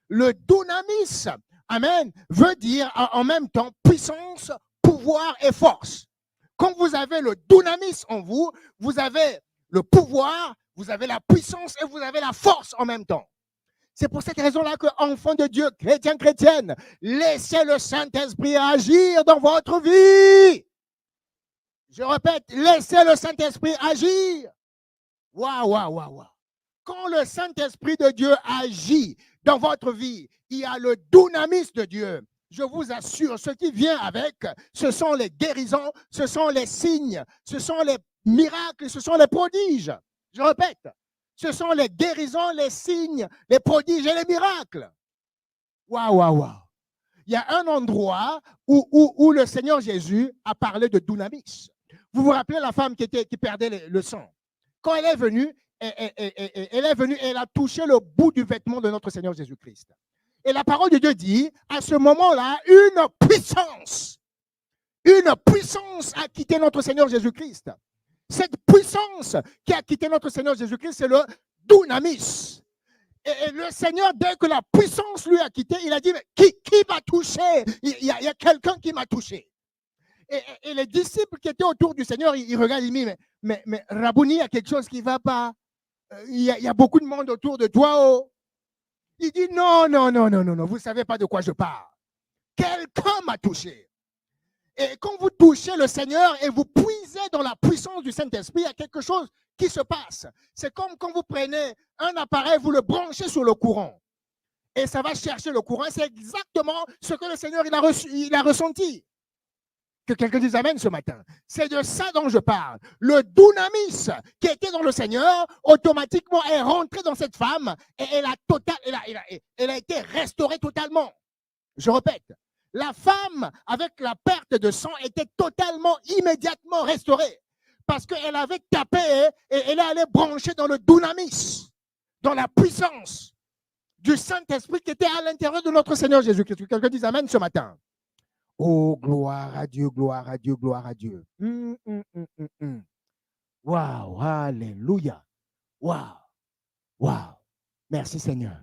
Le dunamis, amen, veut dire en même temps puissance, pouvoir et force. Quand vous avez le dunamis en vous, vous avez le pouvoir, vous avez la puissance et vous avez la force en même temps. C'est pour cette raison-là que, enfants de Dieu, chrétiens, chrétiennes, laissez le Saint-Esprit agir dans votre vie. Je répète, laissez le Saint-Esprit agir. Waouh. Quand le Saint-Esprit de Dieu agit dans votre vie, il y a le dunamis de Dieu. Je vous assure, ce qui vient avec, ce sont les guérisons, ce sont les signes, ce sont les miracles, ce sont les prodiges. Je répète, ce sont les guérisons, les signes, les prodiges et les miracles. Waouh. Il y a un endroit où le Seigneur Jésus a parlé de dunamis. Vous vous rappelez la femme qui perdait le sang? Quand elle est venue, elle a touché le bout du vêtement de notre Seigneur Jésus-Christ. Et la parole de Dieu dit, à ce moment-là, une puissance a quitté notre Seigneur Jésus-Christ. Cette puissance qui a quitté notre Seigneur Jésus-Christ, c'est le dunamis. Et le Seigneur, dès que la puissance lui a quitté, il a dit, mais qui m'a touché? Il y a quelqu'un qui m'a touché. Et les disciples qui étaient autour du Seigneur, ils regardent, ils disent, mais Rabouni, il y a quelque chose qui ne va pas. Il y a beaucoup de monde autour de toi. Oh. Il dit, non, vous ne savez pas de quoi je parle. Quelqu'un m'a touché. Et quand vous touchez le Seigneur et vous puisez dans la puissance du Saint-Esprit, il y a quelque chose qui se passe. C'est comme quand vous prenez un appareil, vous le branchez sur le courant. Et ça va chercher le courant. C'est exactement ce que le Seigneur il a ressenti. Que quelqu'un dise amen ce matin. C'est de ça dont je parle. Le dunamis qui était dans le Seigneur, automatiquement est rentré dans cette femme et elle a été restaurée totalement. Je répète, la femme avec la perte de sang était totalement, immédiatement restaurée parce qu'elle avait tapé et elle allait brancher dans le dunamis, dans la puissance du Saint-Esprit qui était à l'intérieur de notre Seigneur Jésus-Christ. Que quelqu'un dise amen ce matin. Oh, gloire à Dieu, gloire à Dieu, gloire à Dieu. Waouh, alléluia. Waouh. Merci Seigneur.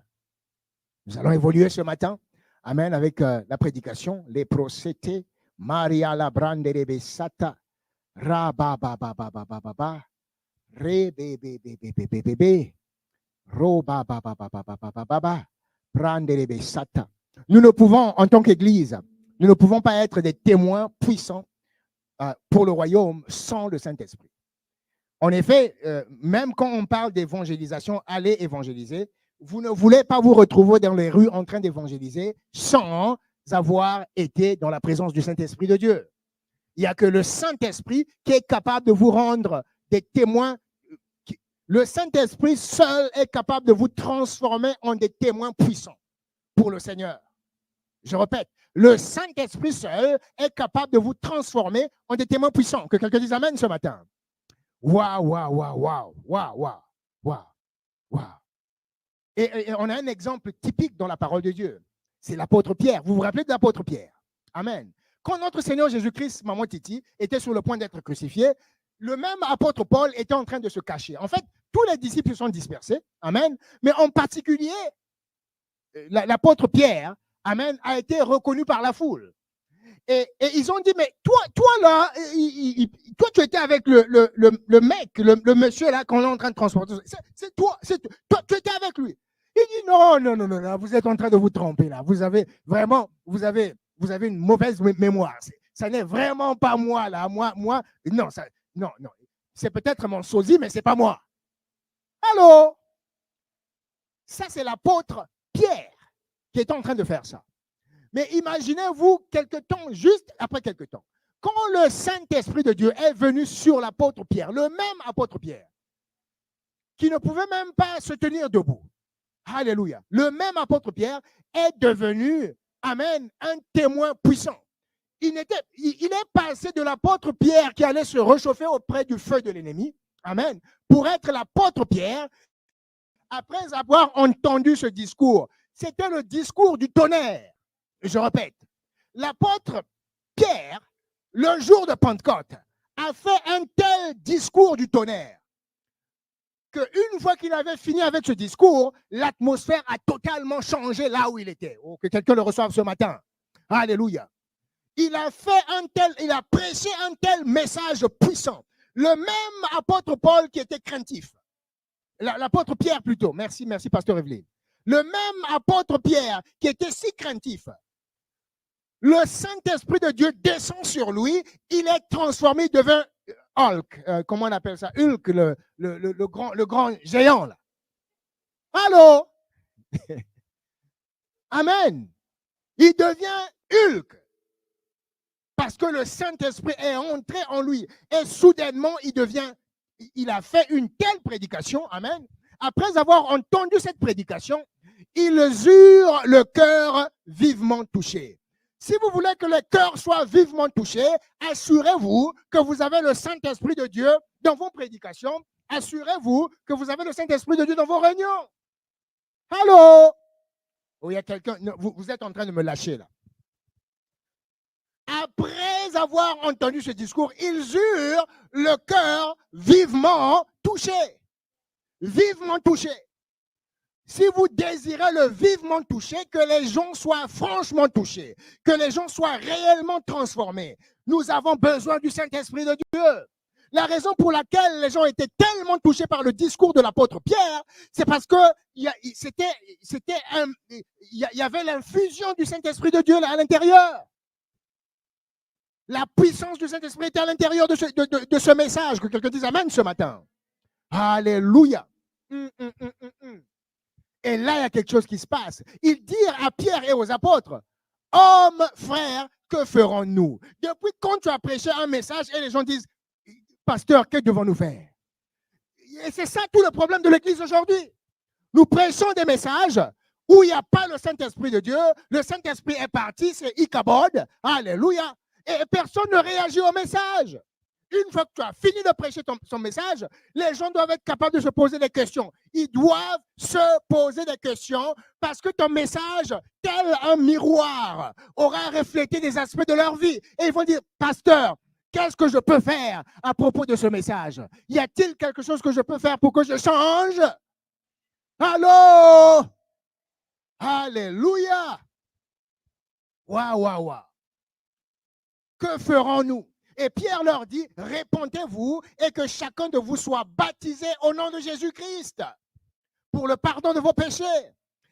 Nous allons évoluer ce matin. Amen, avec la prédication. Les procétés. Maria la brande rebe sata. Rabababababababa. Rebebebebebebebe. Robababababababa. Brande rebe sata. Nous ne pouvons, en tant qu'Église, nous ne pouvons pas être des témoins puissants pour le royaume sans le Saint-Esprit. En effet, même quand on parle d'évangélisation, allez évangéliser, vous ne voulez pas vous retrouver dans les rues en train d'évangéliser sans avoir été dans la présence du Saint-Esprit de Dieu. Il n'y a que le Saint-Esprit qui est capable de vous rendre des témoins. Le Saint-Esprit seul est capable de vous transformer en des témoins puissants pour le Seigneur. Je répète, le Saint-Esprit seul est capable de vous transformer en des témoins puissants. Que quelqu'un dise amen ce matin. Waouh. Et on a un exemple typique dans la parole de Dieu. C'est l'apôtre Pierre. Vous vous rappelez de l'apôtre Pierre? Amen. Quand notre Seigneur Jésus-Christ, Maman Titi, était sur le point d'être crucifié, le même apôtre Paul était en train de se cacher. En fait, tous les disciples sont dispersés. Amen. Mais en particulier, l'apôtre Pierre, amen, a été reconnu par la foule. Et ils ont dit, mais toi là, toi, tu étais avec le mec, le monsieur là qu'on est en train de transporter. C'est toi, tu étais avec lui. Il dit, non, vous êtes en train de vous tromper là. Vous avez une mauvaise mémoire. Ça n'est vraiment pas moi là. Moi, non. C'est peut-être mon sosie, mais c'est pas moi. Allô? Ça, c'est l'apôtre Pierre qui est en train de faire ça. Mais imaginez-vous juste après quelque temps, quand le Saint-Esprit de Dieu est venu sur l'apôtre Pierre, le même apôtre Pierre, qui ne pouvait même pas se tenir debout. Alléluia. Le même apôtre Pierre est devenu, amen, un témoin puissant. Il est passé de l'apôtre Pierre qui allait se réchauffer auprès du feu de l'ennemi, amen, pour être l'apôtre Pierre, après avoir entendu ce discours. C'était le discours du tonnerre. Je répète, l'apôtre Pierre, le jour de Pentecôte, a fait un tel discours du tonnerre qu'une fois qu'il avait fini avec ce discours, l'atmosphère a totalement changé là où il était. Oh, que quelqu'un le reçoive ce matin. Alléluia. Il a prêché un tel message puissant. Le même apôtre Paul qui était craintif. L'apôtre Pierre plutôt. Merci, pasteur Evelyne. Le même apôtre Pierre qui était si craintif. Le Saint-Esprit de Dieu descend sur lui, il est transformé, il devient Hulk. Comment on appelle ça? Hulk, le grand géant. Là. Allô? Amen. Il devient Hulk. Parce que le Saint-Esprit est entré en lui. Et soudainement, il a fait une telle prédication. Amen. Après avoir entendu cette prédication, ils eurent le cœur vivement touché. Si vous voulez que le cœur soit vivement touché, assurez-vous que vous avez le Saint-Esprit de Dieu dans vos prédications. Assurez-vous que vous avez le Saint-Esprit de Dieu dans vos réunions. Allô? Oh, il y a quelqu'un. Vous êtes en train de me lâcher là. Après avoir entendu ce discours, ils eurent le cœur vivement touché. Vivement touché. Si vous désirez le vivement touché, que les gens soient franchement touchés, que les gens soient réellement transformés, nous avons besoin du Saint-Esprit de Dieu. La raison pour laquelle les gens étaient tellement touchés par le discours de l'apôtre Pierre, c'est parce que il y avait l'infusion du Saint-Esprit de Dieu à l'intérieur. La puissance du Saint-Esprit était à l'intérieur de ce message. Que quelqu'un dise amen ce matin. Alléluia. Et là, il y a quelque chose qui se passe. Ils dirent à Pierre et aux apôtres, hommes, frères, que ferons-nous? Depuis quand tu as prêché un message et les gens disent, pasteur, que devons-nous faire? Et c'est ça tout le problème de l'Église aujourd'hui. Nous prêchons des messages où il n'y a pas le Saint-Esprit de Dieu. Le Saint-Esprit est parti, c'est Ichabod. Alléluia. Et personne ne réagit au message. Une fois que tu as fini de prêcher son message, les gens doivent être capables de se poser des questions. Ils doivent se poser des questions parce que ton message, tel un miroir, aura reflété des aspects de leur vie. Et ils vont dire, pasteur, qu'est-ce que je peux faire à propos de ce message? Y a-t-il quelque chose que je peux faire pour que je change? Allô? Alléluia! Waouh. Que ferons-nous? Et Pierre leur dit, répentez-vous et que chacun de vous soit baptisé au nom de Jésus-Christ pour le pardon de vos péchés.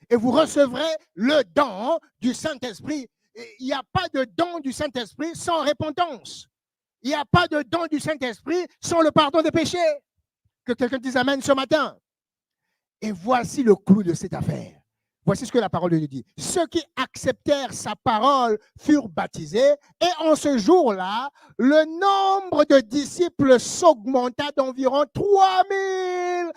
Et vous recevrez le don du Saint-Esprit. Il n'y a pas de don du Saint-Esprit sans repentance. Il n'y a pas de don du Saint-Esprit sans le pardon des péchés. Que quelqu'un dise amen ce matin. Et voici le clou de cette affaire. Voici ce que la parole de Dieu dit. Ceux qui acceptèrent sa parole furent baptisés et en ce jour-là, le nombre de disciples s'augmenta d'environ 3000.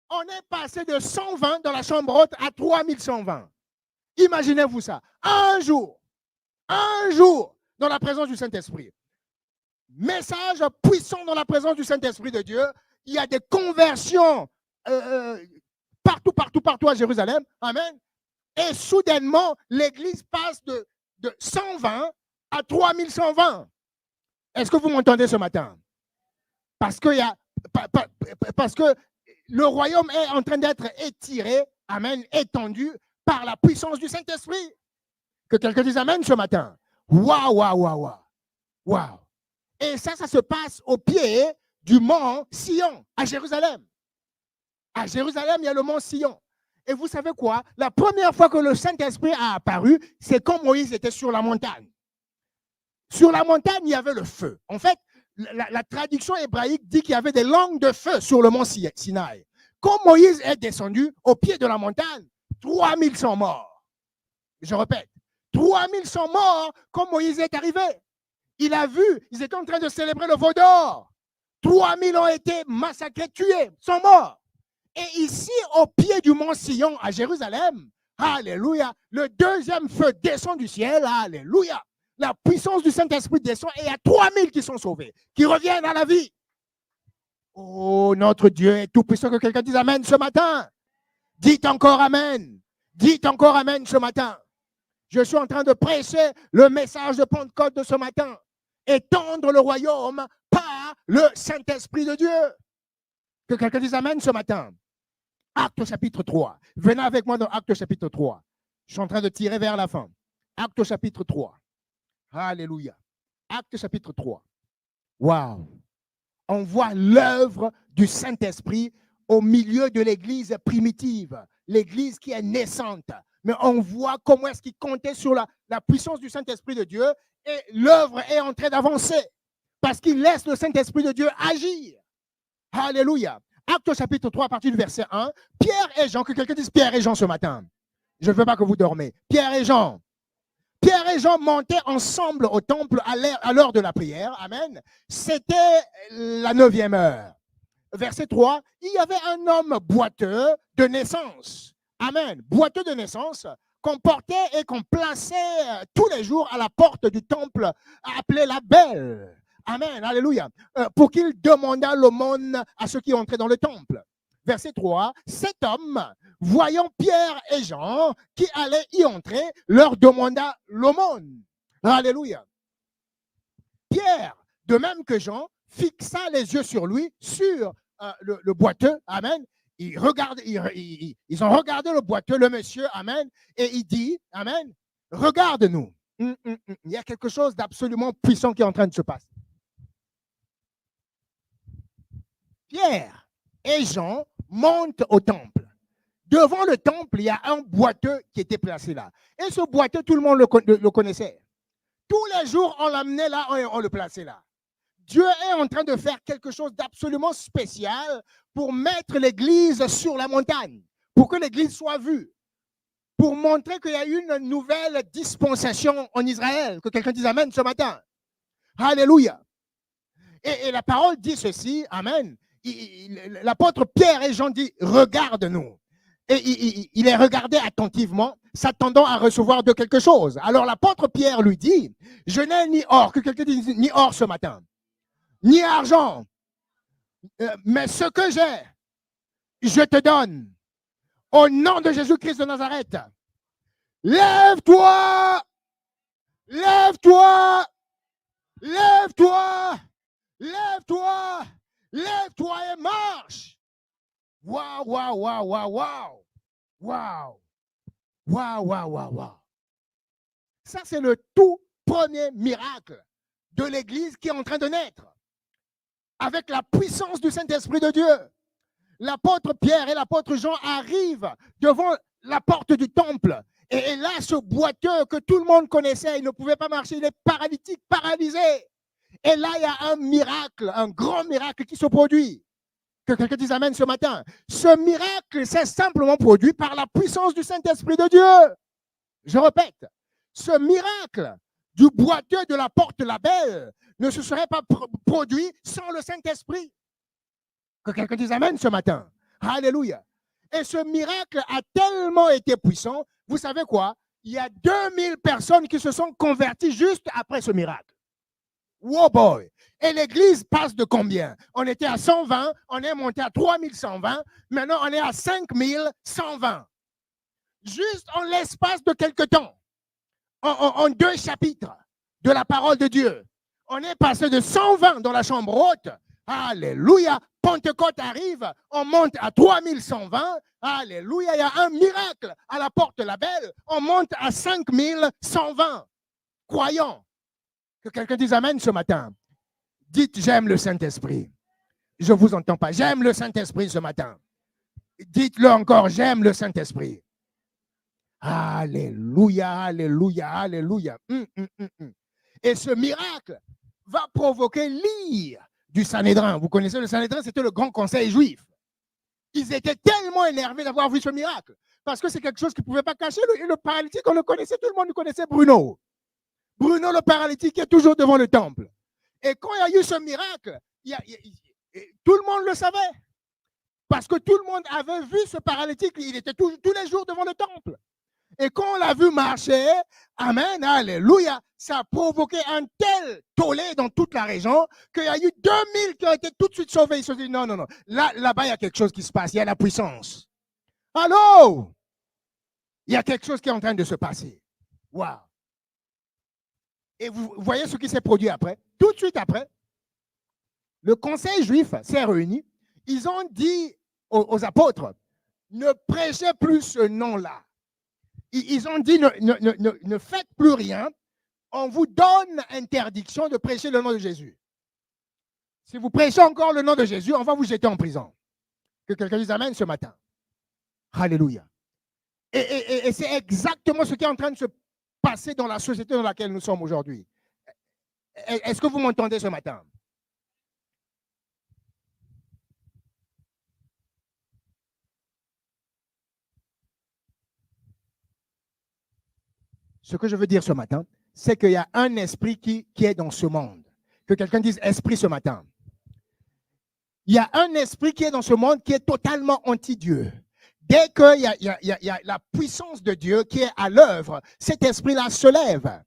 On est passé de 120 dans la chambre haute à 3120. Imaginez-vous ça. Un jour dans la présence du Saint-Esprit. Message puissant dans la présence du Saint-Esprit de Dieu. Il y a des conversions partout à Jérusalem. Amen. Et soudainement, l'Église passe de 120 à 3120. Est-ce que vous m'entendez ce matin? Parce qu'il y a Parce que le royaume est en train d'être étiré, amen, étendu par la puissance du Saint-Esprit. Que quelqu'un dise amen ce matin. Waouh, waouh, waouh, waouh. Waouh. Et ça se passe au pied du mont Sion, à Jérusalem. À Jérusalem, il y a le mont Sion. Et vous savez quoi? La première fois que le Saint-Esprit a apparu, c'est quand Moïse était sur la montagne. Sur la montagne, il y avait le feu. En fait, la traduction hébraïque dit qu'il y avait des langues de feu sur le mont Sinaï. Quand Moïse est descendu au pied de la montagne, 3000 sont morts. Je répète, 3000 sont morts quand Moïse est arrivé. Il a vu, ils étaient en train de célébrer le veau d'or. 3000 ont été massacrés, tués, sont morts. Et ici, au pied du mont Sion, à Jérusalem, alléluia, le deuxième feu descend du ciel, alléluia. La puissance du Saint-Esprit descend et il y a 3000 qui sont sauvés, qui reviennent à la vie. Oh, notre Dieu est tout puissant. Que quelqu'un dise amen ce matin. Dites encore amen. Dites encore amen ce matin. Je suis en train de prêcher le message de Pentecôte de ce matin. Étendre le royaume par le Saint-Esprit de Dieu. Que quelqu'un dise amen ce matin. Acte chapitre 3. Venez avec moi dans Acte chapitre 3. Je suis en train de tirer vers la fin. Acte chapitre 3. Alléluia. Acte chapitre 3. Waouh. On voit l'œuvre du Saint-Esprit au milieu de l'église primitive, l'église qui est naissante. Mais on voit comment est-ce qu'il comptait sur la puissance du Saint-Esprit de Dieu et l'œuvre est en train d'avancer parce qu'il laisse le Saint-Esprit de Dieu agir. Alléluia. Acte chapitre 3 à partir du verset 1. Pierre et Jean, que quelqu'un dise Pierre et Jean ce matin. Je ne veux pas que vous dormez. Pierre et Jean. Pierre et Jean montaient ensemble au temple à l'heure de la prière. Amen. C'était la 9e heure. Verset 3. Il y avait un homme boiteux de naissance. Amen. Boiteux de naissance qu'on portait et qu'on plaçait tous les jours à la porte du temple appelé la Belle. Amen. Alléluia. Pour qu'il demandât l'aumône à ceux qui entraient dans le temple. Verset 3, cet homme, voyant Pierre et Jean qui allaient y entrer, leur demanda l'aumône. Alléluia. Pierre, de même que Jean, fixa les yeux sur lui, sur le boiteux. Amen. Ils ont regardé le boiteux, le monsieur. Amen. Et il dit, amen, regarde-nous. Il y a quelque chose d'absolument puissant qui est en train de se passer. Pierre et Jean montent au temple. Devant le temple, il y a un boiteux qui était placé là. Et ce boiteux, tout le monde le connaissait. Tous les jours, on l'amenait là, on le plaçait là. Dieu est en train de faire quelque chose d'absolument spécial pour mettre l'Église sur la montagne, pour que l'Église soit vue, pour montrer qu'il y a une nouvelle dispensation en Israël. Que quelqu'un dise amen ce matin. Alléluia. Et la parole dit ceci, amen. L'apôtre Pierre et Jean dit, regarde-nous. Et il est regardé attentivement, s'attendant à recevoir de quelque chose. Alors l'apôtre Pierre lui dit, je n'ai ni or, que quelqu'un dise ni or ce matin, ni argent, mais ce que j'ai, je te donne. Au nom de Jésus-Christ de Nazareth, lève-toi, lève-toi, lève-toi, lève-toi, lève-toi et marche. Waouh, waouh, waouh, waouh, waouh, waouh, waouh, waouh, waouh, waouh. Ça, c'est le tout premier miracle de l'Église qui est en train de naître. Avec la puissance du Saint-Esprit de Dieu. L'apôtre Pierre et l'apôtre Jean arrivent devant la porte du temple. Et là, ce boiteux que tout le monde connaissait, il ne pouvait pas marcher, il est paralytique, paralysé. Et là, il y a un miracle, un grand miracle qui se produit. Que quelqu'un dise amen ce matin. Ce miracle s'est simplement produit par la puissance du Saint-Esprit de Dieu. Je répète, ce miracle du boiteux de la porte la Belle ne se serait pas produit sans le Saint-Esprit. Que quelqu'un dise amen ce matin. Alléluia. Et ce miracle a tellement été puissant, vous savez quoi? Il y a 2000 personnes qui se sont converties juste après ce miracle. Wow boy! Et l'église passe de combien? On était à 120, on est monté à 3120, maintenant on est à 5120. Juste en l'espace de quelques temps, en 2 chapitres de la parole de Dieu. On est passé de 120 dans la chambre haute, alléluia, Pentecôte arrive, on monte à 3120. Alléluia, il y a un miracle à la porte de la belle. On monte à 5120 croyants. Que quelqu'un dise Amen ce matin. Dites, j'aime le Saint-Esprit. Je ne vous entends pas. J'aime le Saint-Esprit ce matin. Dites-le encore, j'aime le Saint-Esprit. Alléluia, alléluia, alléluia. Et ce miracle va provoquer l'ire du Sanhédrin. Vous connaissez le Sanhédrin, c'était le grand conseil juif. Ils étaient tellement énervés d'avoir vu ce miracle. Parce que c'est quelque chose qu'ils ne pouvaient pas cacher. Le paralytique, on le connaissait, tout le monde connaissait Bruno. Bruno, le paralytique, qui est toujours devant le temple. Et quand il y a eu ce miracle, tout le monde le savait. Parce que tout le monde avait vu ce paralytique. Il était tous les jours devant le temple. Et quand on l'a vu marcher, amen, alléluia, ça a provoqué un tel tollé dans toute la région qu'il y a eu 2000 qui ont été tout de suite sauvés. Ils se sont dit, non. Là-bas, il y a quelque chose qui se passe. Il y a la puissance. Allô? Il y a quelque chose qui est en train de se passer. Waouh! Et vous voyez ce qui s'est produit après? Tout de suite après, le conseil juif s'est réuni. Ils ont dit aux apôtres, ne prêchez plus ce nom-là. Ils ont dit, ne faites plus rien. On vous donne interdiction de prêcher le nom de Jésus. Si vous prêchez encore le nom de Jésus, on va vous jeter en prison. Que quelqu'un dise Amen ce matin. Alléluia. Et c'est exactement ce qui est en train de se passer dans la société dans laquelle nous sommes aujourd'hui. Est-ce que vous m'entendez ce matin? Ce que je veux dire ce matin, c'est qu'il y a un esprit qui est dans ce monde. Que quelqu'un dise esprit ce matin. Il y a un esprit qui est dans ce monde qui est totalement anti-Dieu. Dès qu'il y a la puissance de Dieu qui est à l'œuvre, cet esprit-là se lève.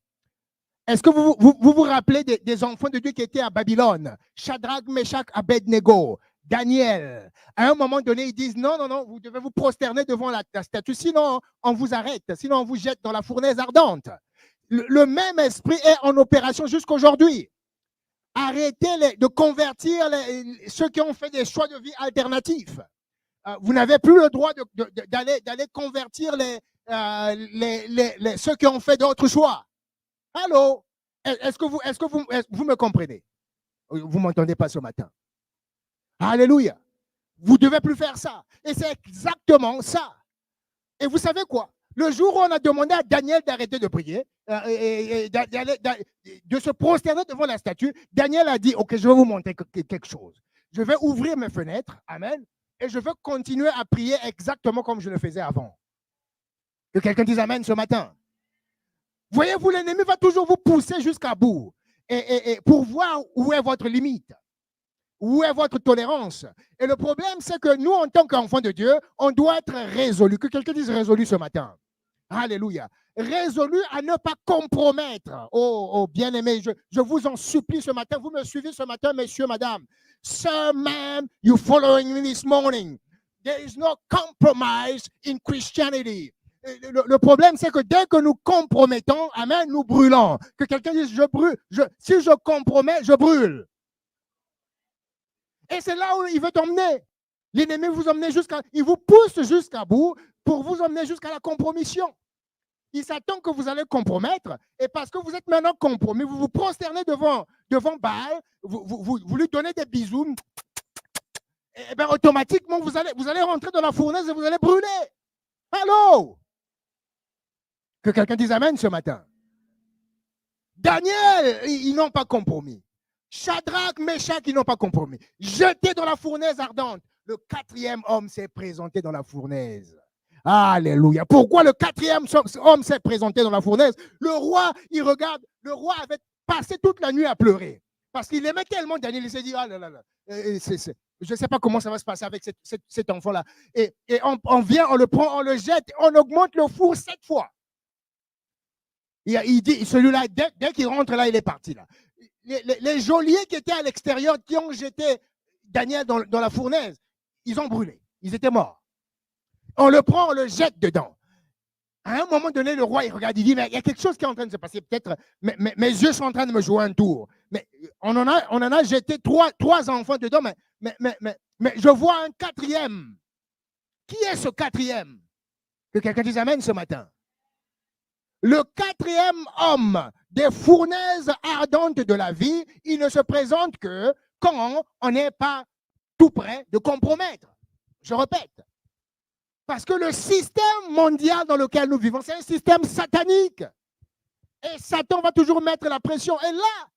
Est-ce que vous rappelez des enfants de Dieu qui étaient à Babylone? Shadrach, Meshach, Abednego, Daniel. À un moment donné, ils disent non, vous devez vous prosterner devant la statue, sinon on vous arrête, sinon on vous jette dans la fournaise ardente. Le même esprit est en opération jusqu'aujourd'hui. Arrêtez de convertir ceux qui ont fait des choix de vie alternatifs. Vous n'avez plus le droit d'aller convertir ceux qui ont fait d'autres choix. Allô? Est-ce que vous me comprenez? Vous ne m'entendez pas ce matin. Alléluia. Vous ne devez plus faire ça. Et c'est exactement ça. Et vous savez quoi? Le jour où on a demandé à Daniel d'arrêter de prier, de se prosterner devant la statue, Daniel a dit, OK, je vais vous montrer quelque chose. Je vais ouvrir mes fenêtres, amen, et je vais continuer à prier exactement comme je le faisais avant. Que quelqu'un dise amen ce matin. Voyez-vous, l'ennemi va toujours vous pousser jusqu'à bout et pour voir où est votre limite. Où est votre tolérance? Et le problème, c'est que nous, en tant qu'enfants de Dieu, on doit être résolu. Que quelqu'un dise résolu ce matin. Alléluia. Résolu à ne pas compromettre. Oh bien-aimé, je vous en supplie ce matin. Vous me suivez ce matin, messieurs, madame. Sir, ma'am, you following me this morning. There is no compromise in Christianity. Le problème, c'est que dès que nous compromettons, amen, nous brûlons. Que quelqu'un dise, je brûle. Si je compromets, je brûle. Et c'est là où il veut t'emmener. L'ennemi il vous pousse jusqu'à bout pour vous emmener jusqu'à la compromission. Il s'attend que vous allez compromettre et parce que vous êtes maintenant compromis, vous vous prosternez devant Baal, vous lui donnez des bisous, et bien automatiquement, vous allez rentrer dans la fournaise et vous allez brûler. Allô? Que quelqu'un dise amen ce matin. Daniel, ils n'ont pas compromis. Shadrach, Meshach, ils n'ont pas compromis. Jetés dans la fournaise ardente. Le 4e homme s'est présenté dans la fournaise. Alléluia. Pourquoi le 4e homme s'est présenté dans la fournaise? Le roi, il regarde, le roi avait passé toute la nuit à pleurer. Parce qu'il aimait tellement Daniel, il s'est dit, ah là là là, je ne sais pas comment ça va se passer avec cet enfant-là. Et on vient, on le prend, on le jette, on augmente le four 7 fois. Il dit, celui-là, dès qu'il rentre là, il est parti là. Les geôliers qui étaient à l'extérieur, qui ont jeté Daniel dans la fournaise, ils ont brûlé. Ils étaient morts. On le prend, on le jette dedans. À un moment donné, le roi, il regarde, il dit, mais il y a quelque chose qui est en train de se passer. Peut-être, mes yeux sont en train de me jouer un tour. Mais on en a jeté trois enfants dedans, Mais je vois un quatrième. Qui est ce quatrième? Que quelqu'un dise amen ce matin. Le quatrième homme des fournaises ardentes de la vie, il ne se présente que quand on n'est pas tout près de compromettre. Je répète. Parce que le système mondial dans lequel nous vivons, c'est un système satanique. Et Satan va toujours mettre la pression. Et là,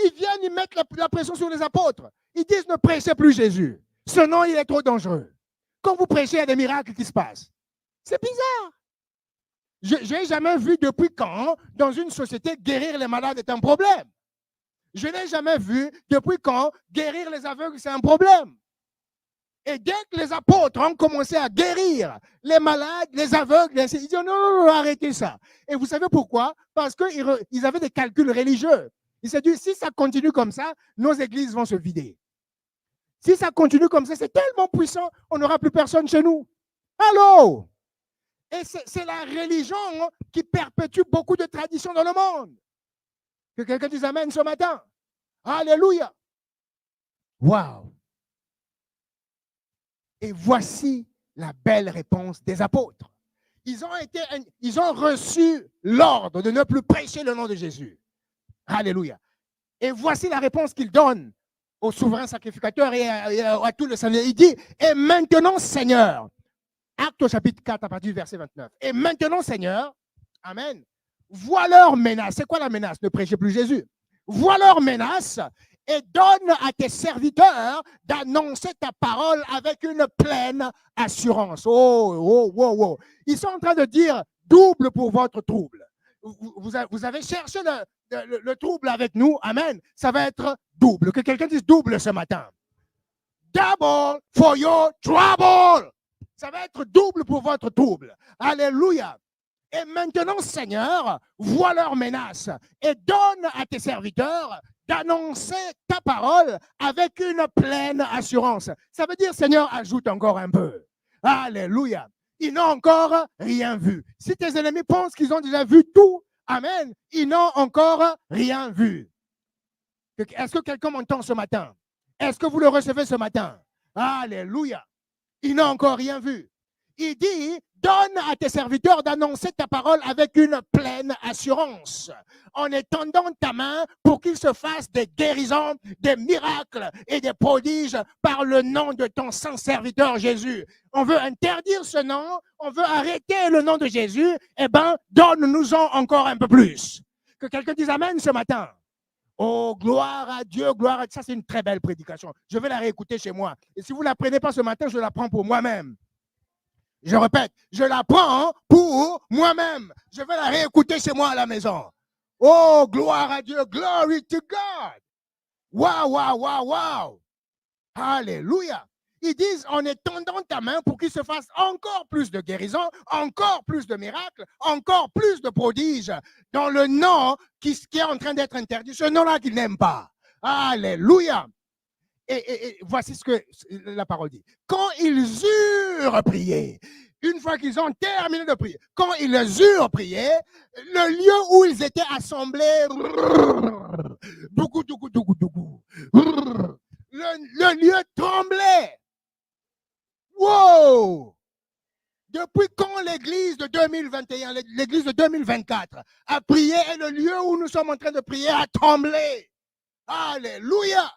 ils viennent y mettre la pression sur les apôtres. Ils disent ne prêchez plus Jésus. Ce nom, il est trop dangereux. Quand vous prêchez, il y a des miracles qui se passent. C'est bizarre. Je n'ai jamais vu depuis quand, dans une société, guérir les malades est un problème. Je n'ai jamais vu depuis quand guérir les aveugles, c'est un problème. Et dès que les apôtres ont commencé à guérir les malades, les aveugles, ils disent non, arrêtez ça. Et vous savez pourquoi? Parce qu'ils avaient des calculs religieux. Ils se disent, si ça continue comme ça, nos églises vont se vider. Si ça continue comme ça, c'est tellement puissant, on n'aura plus personne chez nous. Allô? Et c'est la religion qui perpétue beaucoup de traditions dans le monde. Que quelqu'un dise amen ce matin. Alléluia. Waouh. Et voici la belle réponse des apôtres. Ils ont reçu l'ordre de ne plus prêcher le nom de Jésus. Alléluia. Et voici la réponse qu'ils donnent au souverain sacrificateur et à tout le Seigneur. Il dit, et maintenant Seigneur, Actes au chapitre 4 à partir du verset 29. Et maintenant Seigneur, amen, vois leur menace. C'est quoi la menace? Ne prêchez plus Jésus. Vois leur menace et donne à tes serviteurs d'annoncer ta parole avec une pleine assurance. Oh. Ils sont en train de dire double pour votre trouble. Vous avez cherché le trouble avec nous. Amen. Ça va être double. Que quelqu'un dise double ce matin. Double for your trouble. Ça va être double pour votre trouble. Alléluia. Et maintenant, Seigneur, vois leurs menaces et donne à tes serviteurs d'annoncer ta parole avec une pleine assurance. Ça veut dire, Seigneur, ajoute encore un peu. Alléluia. Ils n'ont encore rien vu. Si tes ennemis pensent qu'ils ont déjà vu tout, amen, ils n'ont encore rien vu. Est-ce que quelqu'un m'entend ce matin? Est-ce que vous le recevez ce matin? Alléluia. Ils n'ont encore rien vu. Il dit, donne à tes serviteurs d'annoncer ta parole avec une pleine assurance, en étendant ta main pour qu'ils se fassent des guérisons, des miracles et des prodiges par le nom de ton saint serviteur Jésus. On veut interdire ce nom, on veut arrêter le nom de Jésus, eh bien, donne-nous-en encore un peu plus. Que quelqu'un dise amen ce matin. Oh, gloire à Dieu, gloire à Dieu. Ça, c'est une très belle prédication. Je vais la réécouter chez moi. Et si vous ne la prenez pas ce matin, je la prends pour moi-même. Je répète, je la prends pour moi-même. Je vais la réécouter chez moi à la maison. Oh, gloire à Dieu, glory to God. Wow. Alléluia. Ils disent en étendant ta main pour qu'il se fasse encore plus de guérisons, encore plus de miracles, encore plus de prodiges dans le nom qui est en train d'être interdit, ce nom-là qu'ils n'aiment pas. Alléluia. Et voici ce que la parole dit. Quand ils eurent prié, une fois qu'ils ont terminé de prier, quand ils eurent prié, le lieu où ils étaient assemblés, le lieu tremblait. Wow! Depuis quand l'église de 2021, l'église de 2024 a prié et le lieu où nous sommes en train de prier a tremblé? Alléluia!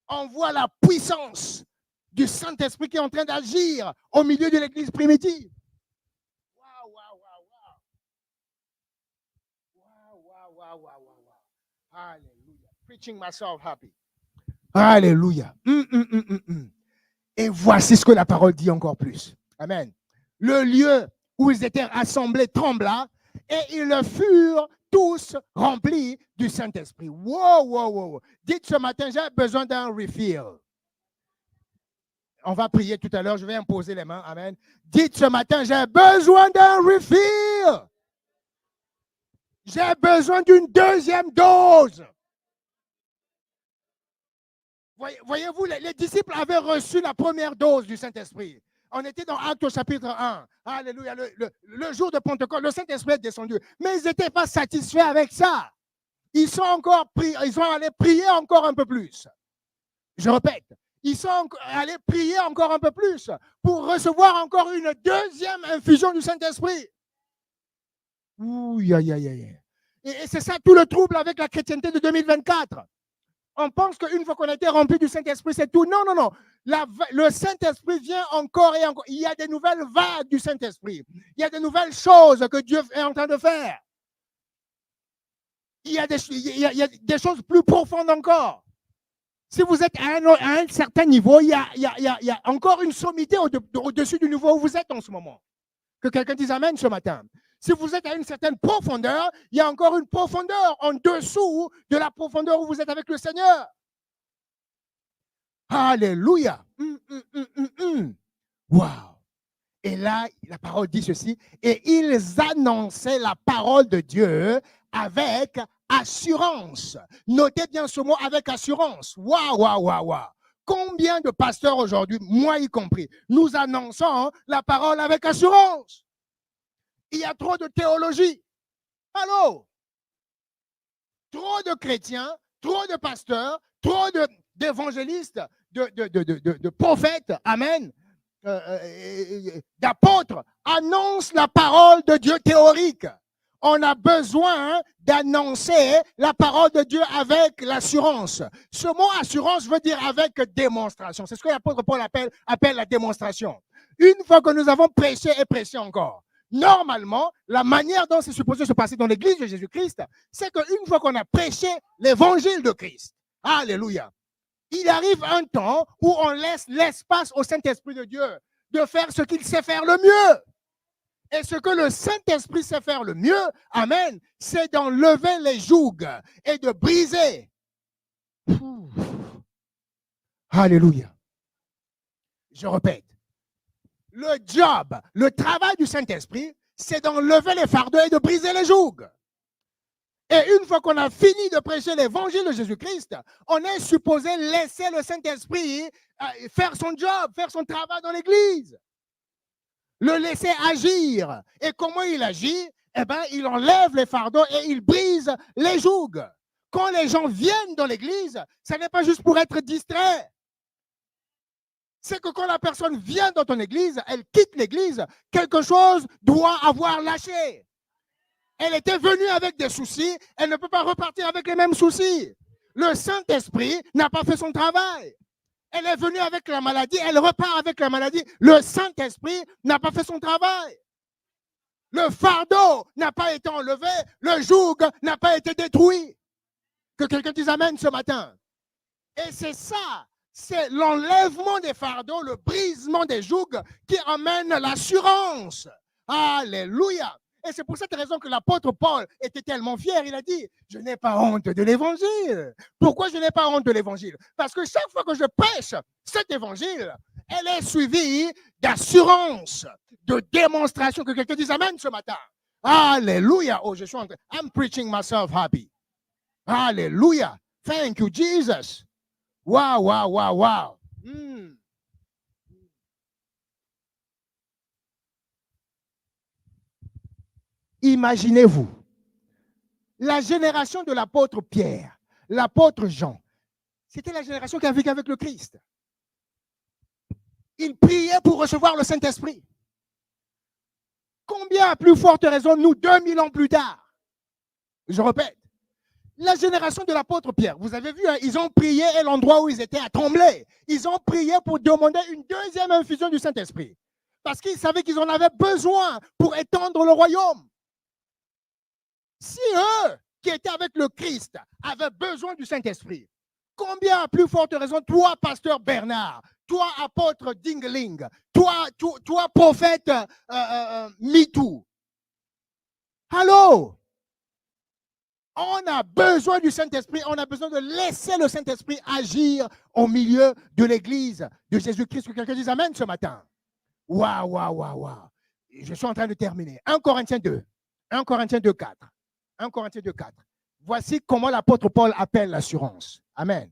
On voit la puissance du Saint-Esprit qui est en train d'agir au milieu de l'église primitive. Wow. Alléluia. Preaching myself happy. Alléluia. Et voici ce que la parole dit encore plus. Amen. Le lieu où ils étaient rassemblés trembla et ils furent tous remplis du Saint-Esprit. Wow. Dites ce matin, j'ai besoin d'un refill. On va prier tout à l'heure, je vais imposer les mains. Amen. Dites ce matin, j'ai besoin d'un refill. J'ai besoin d'une deuxième dose. Voyez-vous, les disciples avaient reçu la première dose du Saint-Esprit. On était dans Actes au chapitre 1. Alléluia. Le jour de Pentecôte, le Saint-Esprit est descendu. Mais ils n'étaient pas satisfaits avec ça. Ils sont allés prier encore un peu plus. Je répète, Ils sont allés prier encore un peu plus pour recevoir encore une deuxième infusion du Saint-Esprit. Ouh, aïe, aïe, aïe. Et c'est ça tout le trouble avec la chrétienté de 2024. On pense qu'une fois qu'on a été rempli du Saint-Esprit, c'est tout. Non, non, non. Le Saint-Esprit vient encore et encore. Il y a des nouvelles vagues du Saint-Esprit. Il y a des nouvelles choses que Dieu est en train de faire. Il y a des choses plus profondes encore. Si vous êtes à un certain niveau, il y a encore une sommité au-dessus du niveau où vous êtes en ce moment. Que quelqu'un dise Amen ce matin. Si vous êtes à une certaine profondeur, il y a encore une profondeur en dessous de la profondeur où vous êtes avec le Seigneur. Alléluia. Wow. Et là, la parole dit ceci. Et ils annonçaient la parole de Dieu avec assurance. Notez bien ce mot, avec assurance. Waouh, waouh, waouh, waouh. Combien de pasteurs aujourd'hui, moi y compris, nous annonçons la parole avec assurance? Il y a trop de théologie. Allô? Trop de chrétiens, trop de pasteurs, trop d'évangélistes, de prophètes, amen, d'apôtres annoncent la parole de Dieu théorique. On a besoin d'annoncer la parole de Dieu avec l'assurance. Ce mot assurance veut dire avec démonstration. C'est ce que l'apôtre Paul appelle la démonstration. Une fois que nous avons prêché et prêché encore, normalement, la manière dont c'est supposé se passer dans l'église de Jésus-Christ, c'est qu'une fois qu'on a prêché l'évangile de Christ, alléluia, il arrive un temps où on laisse l'espace au Saint-Esprit de Dieu de faire ce qu'il sait faire le mieux. Et ce que le Saint-Esprit sait faire le mieux, amen, c'est d'enlever les jougs et de briser. Alléluia. Je répète. Le job, le travail du Saint-Esprit, c'est d'enlever les fardeaux et de briser les jougs. Et une fois qu'on a fini de prêcher l'évangile de Jésus-Christ, on est supposé laisser le Saint-Esprit faire son job, faire son travail dans l'église. Le laisser agir. Et comment il agit? Eh bien, il enlève les fardeaux et il brise les jougs. Quand les gens viennent dans l'église, ce n'est pas juste pour être distrait. C'est que quand la personne vient dans ton église, elle quitte l'église, quelque chose doit avoir lâché. Elle était venue avec des soucis, elle ne peut pas repartir avec les mêmes soucis. Le Saint-Esprit n'a pas fait son travail. Elle est venue avec la maladie, elle repart avec la maladie. Le Saint-Esprit n'a pas fait son travail. Le fardeau n'a pas été enlevé, le joug n'a pas été détruit. Que quelqu'un dise Amen ce matin. Et c'est ça. C'est l'enlèvement des fardeaux, le brisement des jougs qui amène l'assurance. Alléluia. Et c'est pour cette raison que l'apôtre Paul était tellement fier. Il a dit, je n'ai pas honte de l'évangile. Pourquoi je n'ai pas honte de l'évangile? Parce que chaque fois que je prêche cet évangile, elle est suivie d'assurance, de démonstration. Que quelqu'un dise Amen ce matin. Alléluia. Oh, je suis en train. I'm preaching myself happy. Alléluia. Thank you, Jesus. Wow, wow, wow, wow. Imaginez-vous, la génération de l'apôtre Pierre, l'apôtre Jean, c'était la génération qui a vécu avec le Christ. Ils priaient pour recevoir le Saint-Esprit. Combien à plus forte raison, nous, 2000 ans plus tard? Je répète. La génération de l'apôtre Pierre, vous avez vu, hein, ils ont prié et l'endroit où ils étaient a tremblé. Ils ont prié pour demander une deuxième infusion du Saint-Esprit. Parce qu'ils savaient qu'ils en avaient besoin pour étendre le royaume. Si eux, qui étaient avec le Christ, avaient besoin du Saint-Esprit, combien à plus forte raison, toi, pasteur Bernard, toi, apôtre Dingling, toi prophète MeToo. Allô? On a besoin du Saint-Esprit, on a besoin de laisser le Saint-Esprit agir au milieu de l'Église de Jésus-Christ. Que quelqu'un dise Amen ce matin. Waouh, waouh, waouh, waouh. Je suis en train de terminer. 1 Corinthiens 2. 1 Corinthiens 2, 4. 1 Corinthiens 2, 4. Voici comment l'apôtre Paul appelle l'assurance. Amen.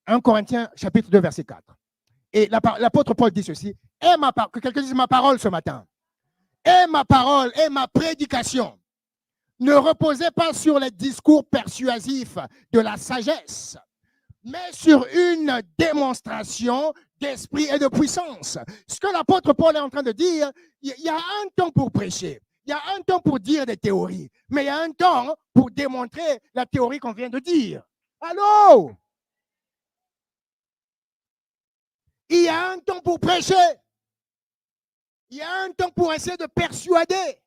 1 Corinthiens chapitre 2, verset 4. Et l'apôtre Paul dit ceci. Que quelqu'un dise ma parole ce matin. Et ma parole et ma prédication ne reposez pas sur les discours persuasifs de la sagesse, mais sur une démonstration d'esprit et de puissance. Ce que l'apôtre Paul est en train de dire, il y a un temps pour prêcher, il y a un temps pour dire des théories, mais il y a un temps pour démontrer la théorie qu'on vient de dire. Allô? Il y a un temps pour prêcher. Il y a un temps pour essayer de persuader.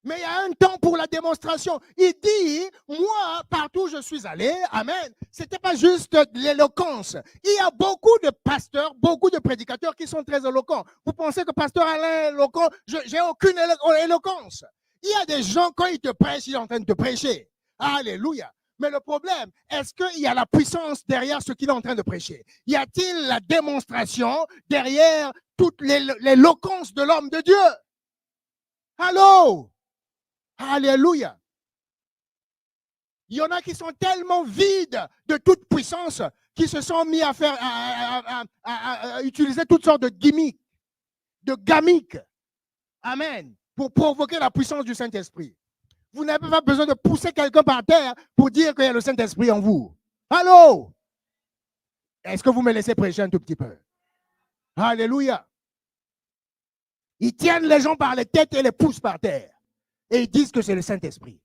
Mais il y a un temps pour la démonstration. Il dit, moi, partout où je suis allé, amen, ce n'était pas juste de l'éloquence. Il y a beaucoup de pasteurs, beaucoup de prédicateurs qui sont très éloquents. Vous pensez que pasteur Alain est éloquent? J'ai aucune éloquence. Il y a des gens, quand ils te prêchent, ils sont en train de te prêcher. Alléluia. Mais le problème, est-ce qu'il y a la puissance derrière ce qu'il est en train de prêcher? Y a-t-il la démonstration derrière toute l'éloquence de l'homme de Dieu? Allô? Alléluia. Il y en a qui sont tellement vides de toute puissance qui se sont mis à faire, à utiliser toutes sortes de gimmicks, de gamiques. Amen. Pour provoquer la puissance du Saint-Esprit. Vous n'avez pas besoin de pousser quelqu'un par terre pour dire qu'il y a le Saint-Esprit en vous. Allô? Est-ce que vous me laissez prêcher un tout petit peu? Alléluia. Ils tiennent les gens par les têtes et les poussent par terre. Et ils disent que c'est le Saint-Esprit.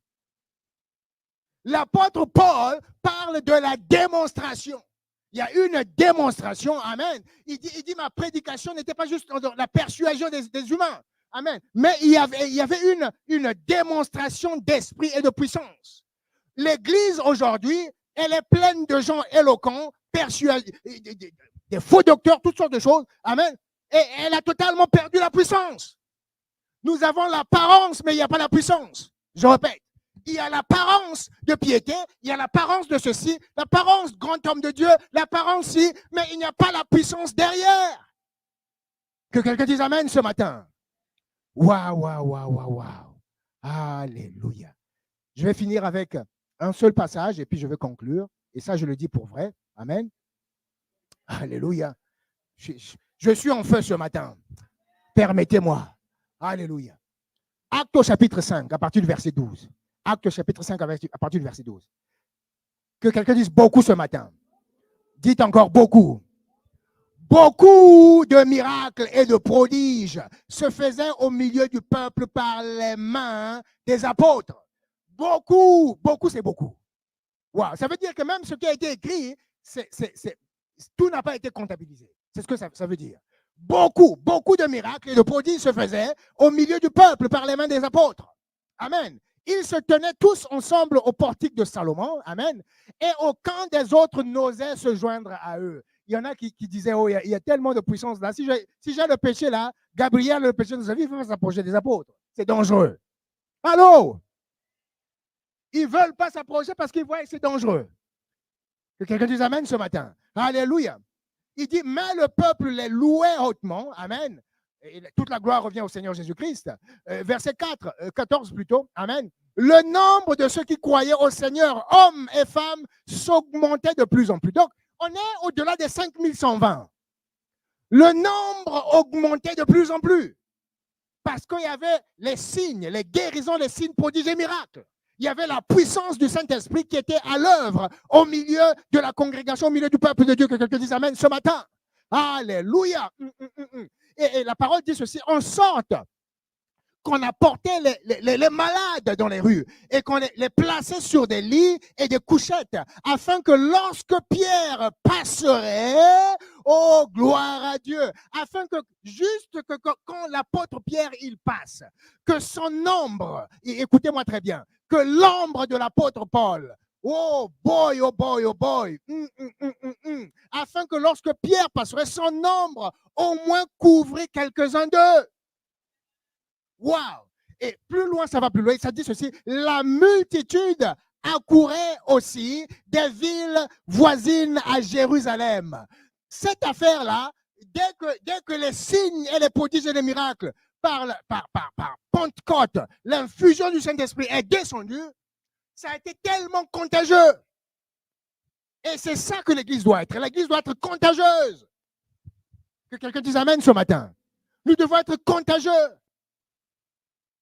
L'apôtre Paul parle de la démonstration. Il y a une démonstration, amen. Il dit ma prédication n'était pas juste la persuasion des humains. Amen. Mais il y avait une démonstration d'esprit et de puissance. L'Église aujourd'hui, elle est pleine de gens éloquents, persuadés, des faux docteurs, toutes sortes de choses. Amen. Et elle a totalement perdu la puissance. Nous avons l'apparence, mais il n'y a pas la puissance. Je répète. Il y a l'apparence de piété, il y a l'apparence de ceci, l'apparence grand homme de Dieu, l'apparence ci, mais il n'y a pas la puissance derrière. Que quelqu'un dise amen ce matin. Waouh, waouh, waouh, waouh, waouh. Alléluia. Je vais finir avec un seul passage et puis je vais conclure. Et ça, je le dis pour vrai. Amen. Alléluia. Je suis en feu ce matin. Permettez-moi. Alléluia. Acte au chapitre 5, à partir du verset 12. Acte chapitre 5, à partir du verset 12. Que quelqu'un dise beaucoup ce matin. Dites encore beaucoup. Beaucoup de miracles et de prodiges se faisaient au milieu du peuple par les mains des apôtres. Beaucoup, beaucoup, c'est beaucoup. Wow. Ça veut dire que même ce qui a été écrit, tout n'a pas été comptabilisé. C'est ce que ça veut dire. Beaucoup, beaucoup de miracles et de prodiges se faisaient au milieu du peuple par les mains des apôtres. Amen. Ils se tenaient tous ensemble au portique de Salomon. Amen. Et aucun des autres n'osait se joindre à eux. Il y en a qui disaient, oh, il y a tellement de puissance là. Si j'ai le péché là, Gabriel, le péché de sa vie, il faut s'approcher des apôtres. C'est dangereux. Allô? Ils ne veulent pas s'approcher parce qu'ils voient que c'est dangereux. Que quelqu'un dise amen ce matin. Alléluia. Il dit, mais le peuple les louait hautement. Amen. Et toute la gloire revient au Seigneur Jésus-Christ. Verset 14 plutôt. Amen. Le nombre de ceux qui croyaient au Seigneur, hommes et femmes, s'augmentait de plus en plus. Donc, on est au-delà des 5120. Le nombre augmentait de plus en plus. Parce qu'il y avait les signes, les guérisons, les signes, prodiges et miracles. Il y avait la puissance du Saint-Esprit qui était à l'œuvre au milieu de la congrégation, au milieu du peuple de Dieu. Que quelqu'un dise amen ce matin. Alléluia. Et la parole dit ceci, en sorte qu'on apportait les malades dans les rues et qu'on les plaçait sur des lits et des couchettes afin que lorsque Pierre passerait, oh gloire à Dieu, afin que juste que quand l'apôtre Pierre il passe, que son ombre, écoutez-moi très bien, que l'ombre de l'apôtre Paul, oh boy, oh boy, oh boy, afin que lorsque Pierre passerait, son ombre au moins couvrait quelques-uns d'eux. Wow! Et plus loin, ça va plus loin. Ça dit ceci, la multitude accourait aussi des villes voisines à Jérusalem. Cette affaire-là, dès que les signes et les prodiges et les miracles par Pentecôte, l'infusion du Saint-Esprit est descendue, ça a été tellement contagieux. Et c'est ça que l'Église doit être. L'Église doit être contagieuse. Que quelqu'un dise amen ce matin. Nous devons être contagieux.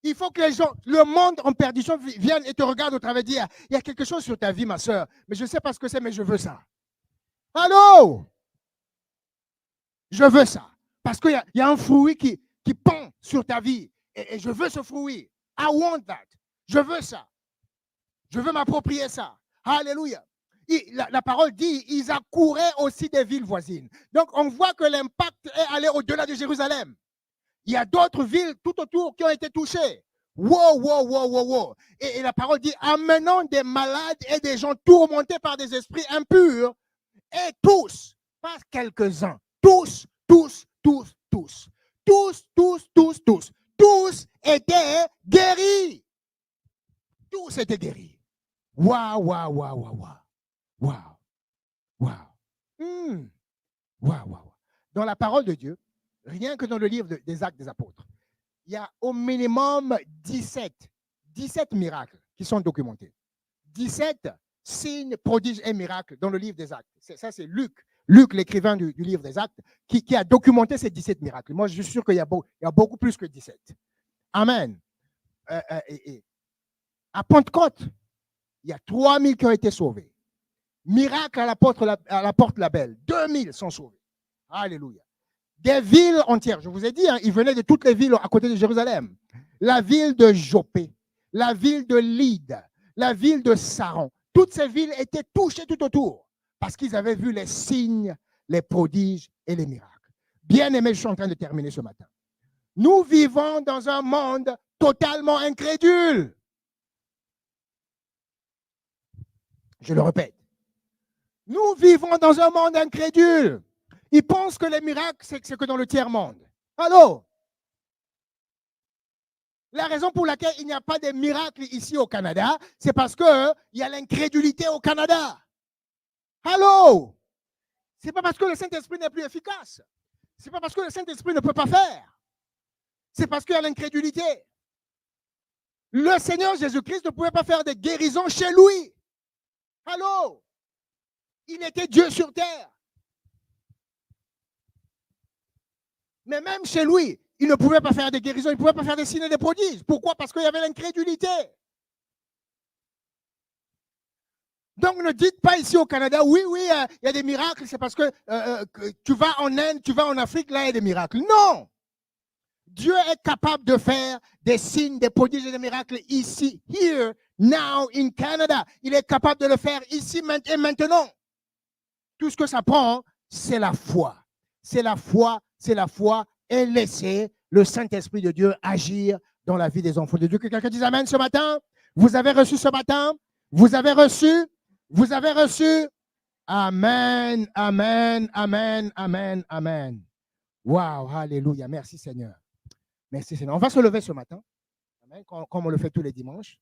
Il faut que les gens, le monde en perdition vienne et te regarde au travers et dire, il y a quelque chose sur ta vie, ma soeur, mais je ne sais pas ce que c'est, mais je veux ça. Allô? Je veux ça. Parce qu'il y a un fruit qui pend sur ta vie. Et je veux ce fruit. I want that. Je veux ça. Je veux m'approprier ça. Alléluia. La parole dit, ils accouraient aussi des villes voisines. Donc, on voit que l'impact est allé au-delà de Jérusalem. Il y a d'autres villes tout autour qui ont été touchées. Wow, wow, wow, wow, wow. Et la parole dit, amenant des malades et des gens tourmentés par des esprits impurs, et tous, pas quelques-uns, tous étaient guéris. Tous étaient guéris. Waouh, waouh, waouh, waouh, waouh, waouh. Waouh, waouh. Dans la parole de Dieu, rien que dans le livre des Actes des Apôtres, il y a au minimum 17 miracles qui sont documentés. 17 signes, prodiges et miracles dans le livre des Actes. Ça, c'est Luc, l'écrivain du livre des Actes, qui a documenté ces 17 miracles. Moi, je suis sûr qu'il y a beaucoup plus que 17. Amen. À Pentecôte, il y a 3000 qui ont été sauvés. Miracle à la porte la Belle. 2000 sont sauvés. Alléluia. Des villes entières. Je vous ai dit, hein, ils venaient de toutes les villes à côté de Jérusalem. La ville de Jopé, la ville de Lyde, la ville de Saron. Toutes ces villes étaient touchées tout autour parce qu'ils avaient vu les signes, les prodiges et les miracles. Bien-aimés, je suis en train de terminer ce matin. Nous vivons dans un monde totalement incrédule. Je le répète. Nous vivons dans un monde incrédule. Ils pensent que les miracles, c'est que dans le tiers-monde. Allô? La raison pour laquelle il n'y a pas de miracles ici au Canada, c'est parce qu'il y a l'incrédulité au Canada. Allô? Ce n'est pas parce que le Saint-Esprit n'est plus efficace. Ce n'est pas parce que le Saint-Esprit ne peut pas faire. C'est parce qu'il y a l'incrédulité. Le Seigneur Jésus-Christ ne pouvait pas faire des guérisons chez lui. Allô? Il était Dieu sur terre. Mais même chez lui, il ne pouvait pas faire des guérisons, il ne pouvait pas faire des signes et des prodiges. Pourquoi? Parce qu'il y avait l'incrédulité. Donc ne dites pas ici au Canada, oui, il y a des miracles, c'est parce que tu vas en Inde, tu vas en Afrique, là il y a des miracles. Non! Dieu est capable de faire des signes, des prodiges et des miracles ici, here, now, in Canada. Il est capable de le faire ici et maintenant. Tout ce que ça prend, c'est la foi. C'est la foi et laisser le Saint-Esprit de Dieu agir dans la vie des enfants de Dieu. Que quelqu'un dise Amen ce matin. Vous avez reçu ce matin. Vous avez reçu. Vous avez reçu. Amen, amen, amen, amen, amen. Wow, alléluia. Merci Seigneur. Merci Seigneur. On va se lever ce matin. Amen, comme on le fait tous les dimanches.